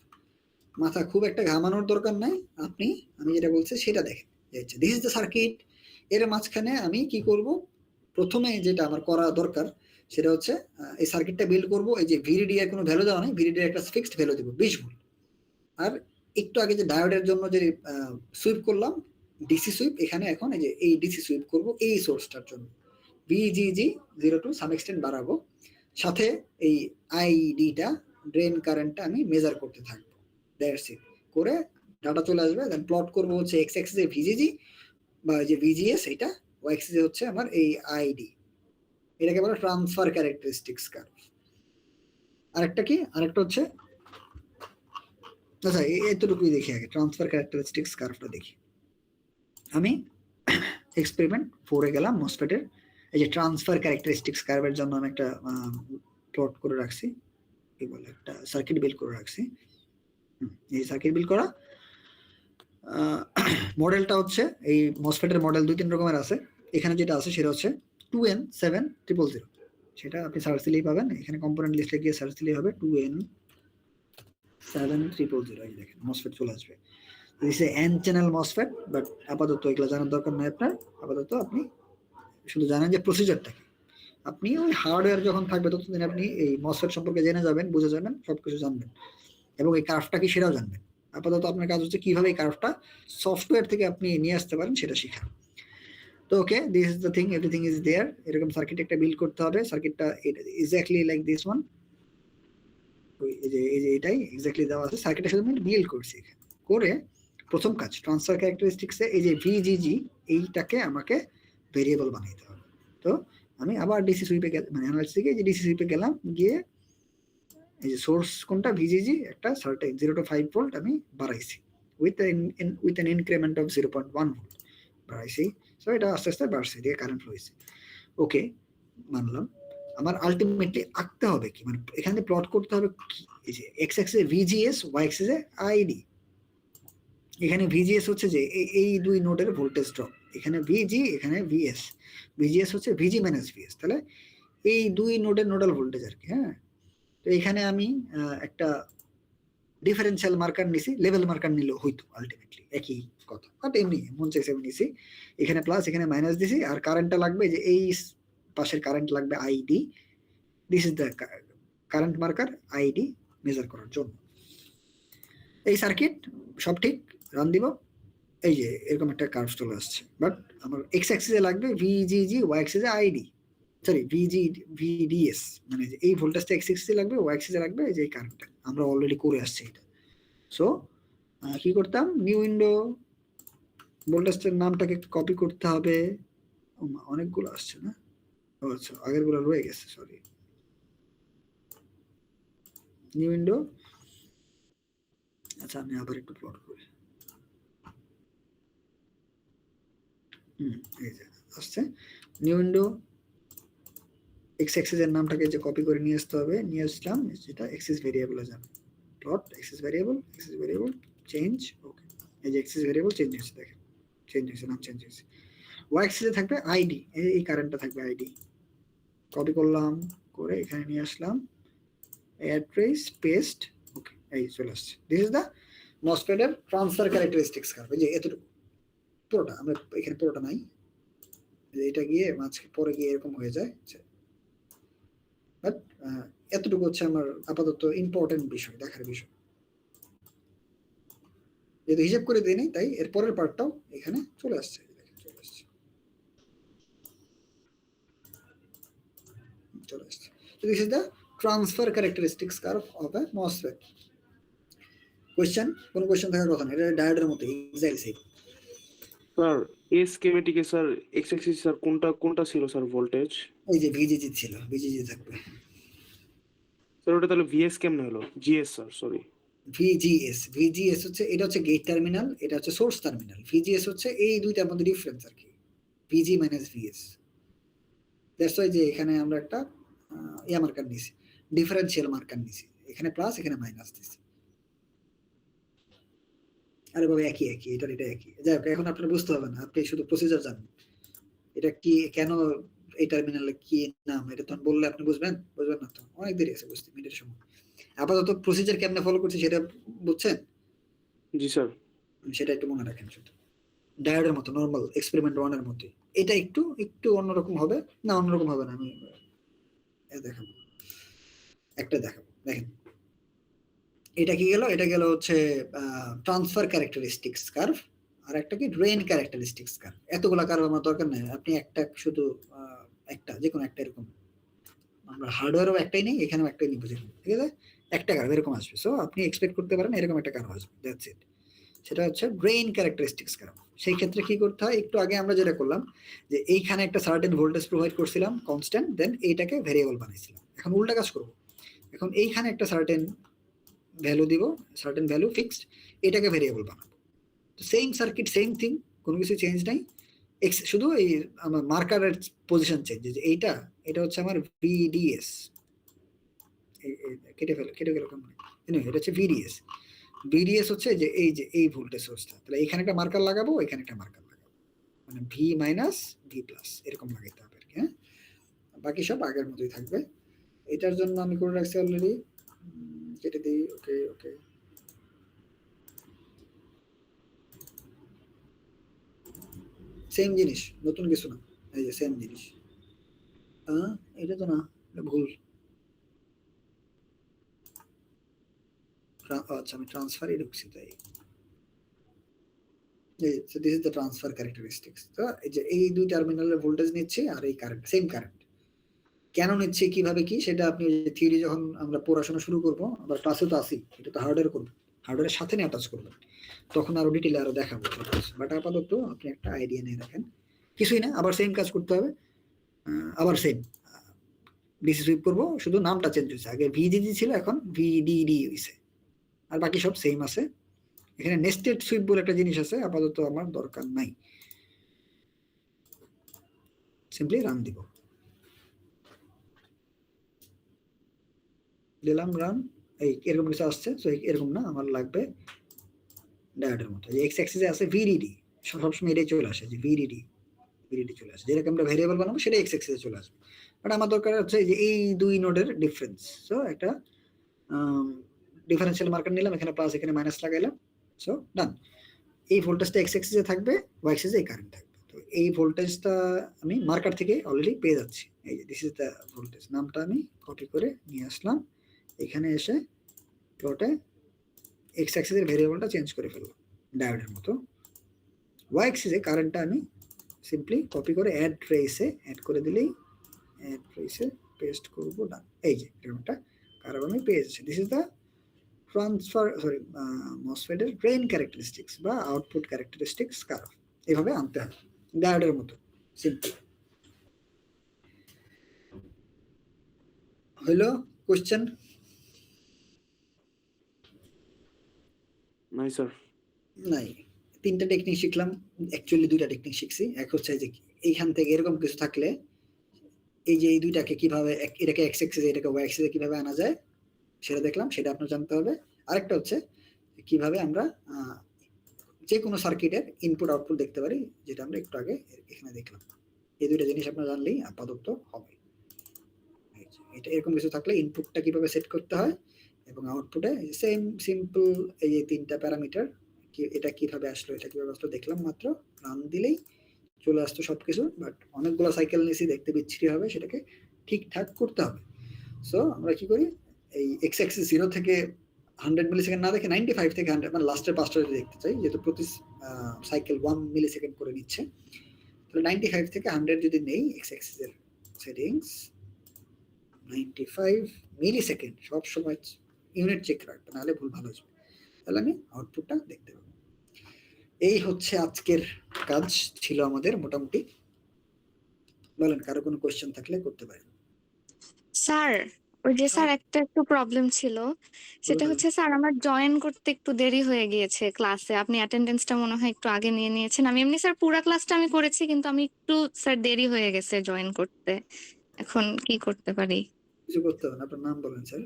মাথা খুব একটা ঘামানোর দরকার নাই, আপনি আমি যেটা বলছি সেটা দেখেন। This is the circuit. এর মাঝখানে আমি কি করব, প্রথমে যেটা আমার করা দরকার সেটা হচ্ছে এই সার্কিটটা বিল্ড করব। এই যে ভিডিডি এর কোনো ভ্যালু দেওয়া নেই, ভিডিডি এর একটা ফিক্সড ভ্যালু দেব 20 ভোল্ট। আর একটু আগে যে ডায়োডের জন্য যে সুইপ করলাম ডিসি সুইপ, এখানে এখন এই যে এই ডিসি সুইপ করব এই সোর্সটার জন্য, ভিজিজি 0 টু সাম এক্সটেন্ট বাড়াবো, সাথে এই আইডিটা ড্রেন কারেন্টটা আমি মেজার করতে থাকবো। That's it. করে ডাটা চলে আসবে, দেন প্লট করব হচ্ছে এক্স অ্যাক্সিসে ভিজিজি বা যে ভিজিএস, এটা ওয়াই অ্যাক্সিসে হচ্ছে আমার এই আইডি। এটাকে বলে ট্রান্সফার ক্যারেক্টারিস্টিক্স কার্ভ। আরেকটা কি, আরেকটা হচ্ছে, আচ্ছা এতটুকুই দেখি আগে, ট্রান্সফার ক্যারেক্টারিস্টিক্স কার্ভটা দেখি। আমি এক্সপেরিমেন্ট 4 এ গেলাম, মসফেটের এই যে ট্রান্সফার ক্যারেক্টারিস্টিক্স কার্ভের জন্য আমি একটা প্লট করে রাখছি, কি বলে একটা সার্কিট বিল্ড করে রাখছি। এই সার্কিট বিল্ড করা মডেলটা হচ্ছে, এই মসফেটের মডেল 2-3 রকমের আছে। এখানে যেটা আছে সেটা হচ্ছে 2N7000, সেটা আপনি সার্চ দিলেই পাবেন। এখানে কম্পোনেন্ট লিস্টে গিয়ে সার্চ দিলেই হবে 2N7000, এই দেখেন মসফেট চলে আসবে। This is an channel MOSFET, but আপাতত এগুলো জানার দরকার নাই আপনার। আপাতত আপনি শুধু জানেন যে প্রসিজারটা কি। আপনি ওই হার্ডওয়্যার যখন থাকবে ততদিন আপনি এই মসফেট সম্পর্কে জেনে যাবেন, বুঝে যাবেন, সবকিছু জানবেন, এবং এই কার্ভটা কি সেটাও জানবেন। আপাতত আপনার কাজ হচ্ছে কিভাবে এই কার্ভটা সফটওয়্যার থেকে আপনি নিয়ে আসতে পারেন সেটা শেখা। তো okay, this is the thing, everything is there. এরকম সার্কিট একটা বিল্ড করতে হবে। সার্কিটটা এক্স্যাক্টলি লাইক দিস ওয়ান, এই যে এটাই এক্স্যাক্টলি দেওয়া আছে। সার্কিটটা শুধু আমি বিল্ড করছি। করে প্রথম কাজ, ট্রান্সফার ক্যারেক্টারিস্টিক্সে এই যে ভিজিজি এইটাকে আমাকে ভেরিয়েবল বানাইতে হবে। তো আমি আবার ডিসি সুইপে মানে অ্যানালাইসিস থেকে যে ডিসি সুইপে গেলাম, গিয়ে এই যে সোর্স কোনটা ভিজিজি একটা সার্টেন 0 to 5 ভোল্ট আমি বাড়াইছি with an increment of 0.1 volt বাড়াইছি। সো এটা আস্তে আস্তে বাড়ছে, দিয়ে কারেন্ট ফ্লো হয়েছে। ওকে, মানলাম। আমার আলটিমেটলি আঁকতে হবে কি, মানে এখানে প্লট করতে হবে কি, এই যে এক্স অ্যাক্সিসে ভিজিএস, ওয়াই অ্যাক্সিসে আইডি। এখানে ভিজিএস হচ্ছে যে এই দুই নোডের ভোল্টেজ ড্রপ, এখানে ভিজি, এখানে ভিএস। ভিজিএস হচ্ছে ভিজি মাইনাস ভিএস, তাহলে এই দুই নোডের নোডাল ভোল্টেজ আর কি। হ্যাঁ, তো এখানে আমি একটা ডিফারেন্সিয়াল মার্কার নিছি, লেভেল মার্কার নিলেও হইতো আলটিমেটলি একই কথা, বাট এমনি মন চাইছে আমি নিছি। এখানে প্লাস, এখানে মাইনাস দিছি, আর কারেন্টটা লাগবে যে এই পাশের কারেন্ট লাগবে ID. This is the current marker, ID measure করার জন্য। এই সার্কিট সব ঠিক, রান দিব। এই যে এরকম একটা কার্ভ চলে আসছে, বাট আমার এক্স অ্যাক্সিসে লাগবে ভিজিজি, ওয়াই অ্যাক্সিসে আইডি, সরি ভিডিএস, মানে এই ভোল্টেজটা এক্স অ্যাক্সিসে লাগবে, ওয়াই অ্যাক্সিসে লাগবে এই যে এই কারেন্টটা। আমরা অলরেডি করে আসছি এটা। সো কি করতাম, নিউ উইন্ডো, ভোল্টেজটার নামটাকে কপি করতে হবে। অনেকগুলো আসছে না, আচ্ছা আগের গুলো রয়ে গেছে, সরি। নিউ উইন্ডো, আচ্ছা আমি আবার একটু প্লট করি। এই যে আসছে নিউ উইন্ডো, এক্স অ্যাক্সিস এর নামটাকে যে কপি করে নিয়ে আসতে হবে, নিয়ে আসলাম, যেটা এক্সিস ভেরিয়েবলে যাবে। Plot axis variable change. Okay, এই যে এক্সিস ভেরিয়েবল চেঞ্জ হয়েছে, দেখেন চেঞ্জ হয়েছে, নাম চেঞ্জ হয়েছে। ওয়াই অ্যাক্সিসে থাকবে আইডি, এই কারেন্টটা থাকবে আইডি। কপি করলাম, করে এখানে নিয়ে আসলাম, অ্যাড্রেস পেস্ট। ওকে, এই চলে আসছে। দিস ইজ দ্য মসফেটের ট্রান্সফার ক্যারেক্টারিস্টিক্স কার্ভ। এই যে এতটুকু পুরোটা, আমরা এখানে পুরোটা নাই, এটা গিয়ে মাঝে পরে গিয়ে এরকম হয়ে যায়। বাট এতটুকু হচ্ছে আমার আপাতত ইম্পর্টেন্ট বিষয়, দেখার বিষয়। যেহেতু হিসাব করে দিই নাই, তাই এর পরের পার্টটাও এখানে চলে আসছে, চলে আসছে। So this is the transfer characteristics curve of a MOSFET. Question, কোন কোশ্চেন থাকার কথা না, এটা ডায়োডের মতো এক্স্যাক্টলি সেম। স্যার এ স্কেমেটিকে স্যার এক্স অ্যাক্সিস স্যার কোনটা ছিল স্যার ভোল্টেজ? এই যে ভিজিজি ছিল, ভিজিজি থাকবে। স্যার ওটা তাহলে ভিএস কেমনে হলো? GS sir, sorry. ভিজিএস হচ্ছে, এটা হচ্ছে গেট টার্মিনাল, এটা হচ্ছে সোর্স টার্মিনাল। ভিজিএস হচ্ছে এই দুইটার মধ্যে ডিফারেন্স আর কি, ভিজি মাইনাস ভিএস। দ্যাটস ওয়াই যে এখানে আমরা একটা ইয়া মার্কার নিছি, ডিফারেন্সিয়াল মার্কার নিছি, এখানে প্লাস এখানে মাইনাস দিছি। আরে বাবা একই একই, এটা একই। যাই হোক, এখন আপনারা বুঝতে হবে না, আপনি শুধু প্রসিজার জানেন। এটা কি, কেন এই টার্মিনালে কি নাম, এটা তখন বললে আপনি বুঝবেন না তো, অনেক দেরি আছে বুঝতে, মিনিটের সময়। আপাতত প্রসিজার কেমনে ফলো করছি সেটা বুঝছেন? জি স্যার। সেটা একটু মনে রাখেন শুধু। ডায়োডের মতো, নরমাল এক্সপেরিমেন্ট 1 এর মতো। এটা একটু অন্যরকম হবে না, অন্যরকম হবে না, আমি দেখাবো, একটা দেখাবো। দেখেন এটা কি গেল, এটা গেল হচ্ছে ট্রান্সফার ক্যারেক্টারিস্টিক্স কার্ভ, আর একটা কি ড্রেন ক্যারেক্টারিস্টিক্স কার্ভ। এতগুলা কার্ভ আমার দরকার নেই, আপনি একটা শুধু একটা, যে কোনো একটা এরকম, আমরা হার্ডওয়্যারও একটাই নেই, এখানেও একটাই নিব, ঠিক আছে? একটা কার্ভ এরকম আসবে, সো আপনি এক্সপেক্ট করতে পারেন এরকম একটা কার্ভ আসবে, দ্যাটস ইট। সেটা হচ্ছে ড্রেন ক্যারেক্টারিস্টিক্স কার্ভ। সেই ক্ষেত্রে কি করতে হয়, একটু আগে আমরা যেটা করলাম, যে এইখানে একটা সার্টেন ভোল্টেজ প্রোভাইড করছিলাম কনস্ট্যান্ট, দেন এইটাকে ভেরিয়েবল বানাইছিলাম। এখন উল্টা কাজ করব, এখন এইখানে একটা সার্টেন ভ্যালু দিব, সার্টেন ভ্যালু ফিক্সড, এটাকে ভেরিয়েবল বানাবো। তো সেম সার্কিট, সেম থিং, কোনো কিছু চেঞ্জ নাই, শুধু এই আমার মার্কারের পজিশন চেঞ্জ। যে এটা হচ্ছে আমার ভিডিএস, কেটে গেল কেমন, এটা হচ্ছে ভিডিএস। ভিডিএস হচ্ছে যে এই ভোল্টেজ সোর্সটা, তাহলে এখানে একটা মার্কার লাগাবো, এখানে একটা মার্কার লাগাবো, মানে ভি মাইনাস ভি প্লাস এরকম লাগাইতে হবে, হ্যাঁ? বাকি সব আগের মতোই থাকবে। এটার জন্য আমি করে রাখছি অলরেডি, কেটে দিই, ওকে ওকে। সেম জিনিস, নতুন কিছু না, এই যে সেম জিনিস। এটা তো না, এটা ভুল। আচ্ছা, আমি ট্রান্সফারই ঢুকছি, তাই this is the transfer characteristics. তো এই যে এই দুই টার্মিনালের ভোল্টেজ নিচ্ছে, আর এই কারেন্ট সেম কারেন্ট। কেন নিচ্ছে, কিভাবে কি, সেটা আপনি থিওরি যখন আমরা পড়াশোনা শুরু করবো, আবার ক্লাসে তো আসি, এটা তো হার্ডওয়্যার করবো, হার্ডওয়্যারের সাথে নিয়ে অ্যাটাচ করবেন, তখন আরো ডিটেইলে আরো দেখাবো। বাট আপাতত আপনি একটা আইডিয়া নিয়ে রাখেন, কিছুই না, আবার সেম কাজ করতে হবে, আবার সেম ডিসি সুইপ করবো, শুধু নামটা চেঞ্জ হয়েছে, আগে ভিডিডি ছিল, এখন ভিডিডি হয়েছে, আর বাকি সব সেম আছে। এখানে নেস্টেড সুইপ বলে একটা জিনিস আছে, আপাতত আমার দরকার নাই, সিম্পলি রান দিব, দিলাম রান, এই এরকম কিছু আসছে। তো এরকম না, আমার লাগবে ডায়োডের মতো, যে এক্স অ্যাক্সিসে আছে ভিডিডি, সবসময় এটাই চলে আসে, যে ভিডিডি চলে আসে, যেটাকে আমরা ভেরিয়েবল বানাবো সেটা এক্স অ্যাক্সিসে চলে আসবে। বাট আমার দরকার হচ্ছে যে এই দুই নোডের ডিফারেন্স। সো একটা ডিফারেন্সিয়াল মার্কার নিলাম, এখানে প্লাস এখানে মাইনাস লাগাইলাম, সো ডান। এই ভোল্টেজটা এক্স অ্যাক্সিসে থাকবে, ওয়াই অ্যাক্সিসে এই কারেন্ট থাকবে। তো এই ভোল্টেজটা আমি মার্কার থেকে অলরেডি পেয়ে যাচ্ছি, এই যে দিস ইজ দ্য ভোল্টেজ, নামটা আমি কপি করে নিয়ে আসলাম, এখানে এসে প্লটে এক্স অ্যাক্সিসের ভেরিয়েবলটা চেঞ্জ করে ফেললাম ডায়োডের মতো। ওয়াই অ্যাক্সিসে কারেন্টটা আমি সিম্পলি কপি করে অ্যাড ট্রেসে অ্যাড করে দিলেই, অ্যাড ট্রেসে পেস্ট করব, ডান। এই যে এরকম একটা কার্ভ আমি পেয়ে যাচ্ছি। This is the transfer, sorry, মসফেটের ড্রেন ক্যারেক্টারিস্টিক্স বা আউটপুট ক্যারেক্টারিস্টিক্স কার্ভ, এভাবে আনতে হয় ডায়োডের মতো, সিম্পল। হইলো কোশ্চেন? নাই স্যার। নাই, তিনটা টেকনিক শিখলাম, অ্যাকচুয়ালি দুইটা টেকনিক শিখছি। এক হচ্ছে যে এইখান থেকে এরকম কিছু থাকলে এই যে এই দুইটাকে কিভাবে, এটাকে এক্স অ্যাক্সিসে এটাকে ওয়াই অ্যাক্সিসে কিভাবে আনা যায় সেটা দেখলাম, সেটা আপনার জানতে হবে। আরেকটা হচ্ছে কিভাবে আমরা যে কোনো সার্কিটের ইনপুট আউটপুট দেখতে পারি, যেটা আমরা একটু আগে এখানে দেখলাম। এই দুইটা জিনিস আপনারা জানলেই আপাতত হবে। এটা এরকম কিছু থাকলে ইনপুটটা কিভাবে সেট করতে হয় এবং আউটপুটে সেম সিম্পল এই যে তিনটা প্যারামিটার, এটা কিভাবে আসলো, এটা কিভাবে আসলো দেখলাম, মাত্র রান দিলেই চলে আসতো সবকিছু। বাট অনেকগুলো সাইকেল নিয়েছি, দেখতে বিচ্ছিরি হবে, সেটাকে ঠিকঠাক করতে হবে। সো আমরা কি করি, এই এক্স অ্যাক্সিস 0 থেকে 100 মিলিসেকেন্ড না দেখে 95 থেকে 100, মানে লাস্টের পাঁচটা যদি দেখতে চাই, যেহেতু প্রতি সাইকেল 1 মিলিসেকেন্ড করে নিচ্ছে, তাহলে 95 থেকে 100 যদি নেই এক্স অ্যাক্সিসের সেটিংস, 95 মিলিসেকেন্ড সব সময় ইউনিট চেক রাখবে, নাহলে ভুল ভালো আসবে, তাহলে আমি আউটপুটটা দেখতে পাবো। এই হচ্ছে আজকের কাজ ছিল আমাদের মোটামুটি। বলেন, কারো কোনো কোয়েশ্চেন থাকলে করতে পারেন। স্যার, ওই যে স্যার একটা একটু প্রবলেম ছিল, সেটা বলুন। হচ্ছে স্যার আমার জয়েন করতে একটু দেরি হয়ে গিয়েছে ক্লাসে। আপনি অ্যাটেন্ডেন্সটা মনে হয় একটু আগে নিয়ে নিয়েছেন। আমি এমনি স্যার পুরা ক্লাসটা আমি করেছি, কিন্তু আমি একটু স্যার দেরি হয়ে গেছে জয়েন করতে। এখন কি করতে পারি? কিছু করতে হবে না, আপনার নাম বলেন স্যার।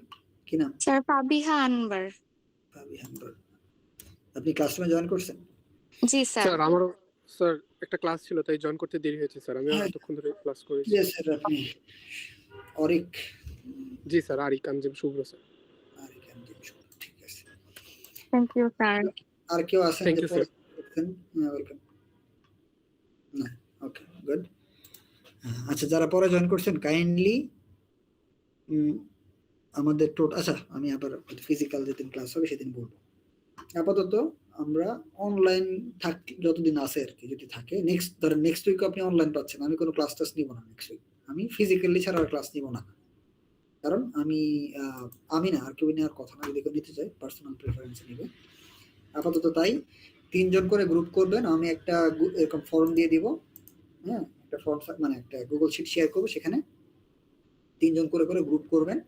কি নাম? স্যার ফাবিহা আনবার। ভাবি হানবার। আপনি ক্লাসরুমে জয়েন করছেন? জি স্যার। স্যার আমারও স্যার একটা ক্লাস ছিল, তাই জয়েন করতে দেরি হয়েছে স্যার। আমি হ্যাঁ। এতক্ষণ ধরে ক্লাস করেছি। জি স্যার, আপনি অরিক? জি স্যার, আরিক আঞ্জিম শুভ্র স্যার। আরিক আঞ্জিম শুভ্র, ঠিক আছে। Thank you sir. আর কেউ আছেন Thank যে you, পরে sir. করছেন? ওয়েলকাম। না, ওকে, গুড। আচ্ছা, যারা পরে জয়েন করছেন কাইন্ডলি আমাদের আচ্ছা, আমি আবার ফিজিক্যাল যেদিন ক্লাস হবে সেদিন বলবো। আপাতত আমরা অনলাইন যতদিন আছে আর কি, যদি থাকে নেক্সট উইক আপনি অনলাইন পাচ্ছেন। আমি কোনো ক্লাস টাস নিব না নেক্সট উইক। আমি ফিজিক্যালি ছাড়া আর ক্লাস নিব না, কারণ আমি না, আর কেউ নেওয়ার কথা না। যদি কেউ নিতে চাই পার্সোনাল প্রেফারেন্স নিবে। আপাতত তাই 3 জন করে গ্রুপ করবেন। আমি একটা এরকম ফর্ম দিয়ে দিব, হ্যাঁ, একটা ফর্ম মানে একটা গুগল শিট শেয়ার করবো, সেখানে 3 জন করে গ্রুপ করবেন।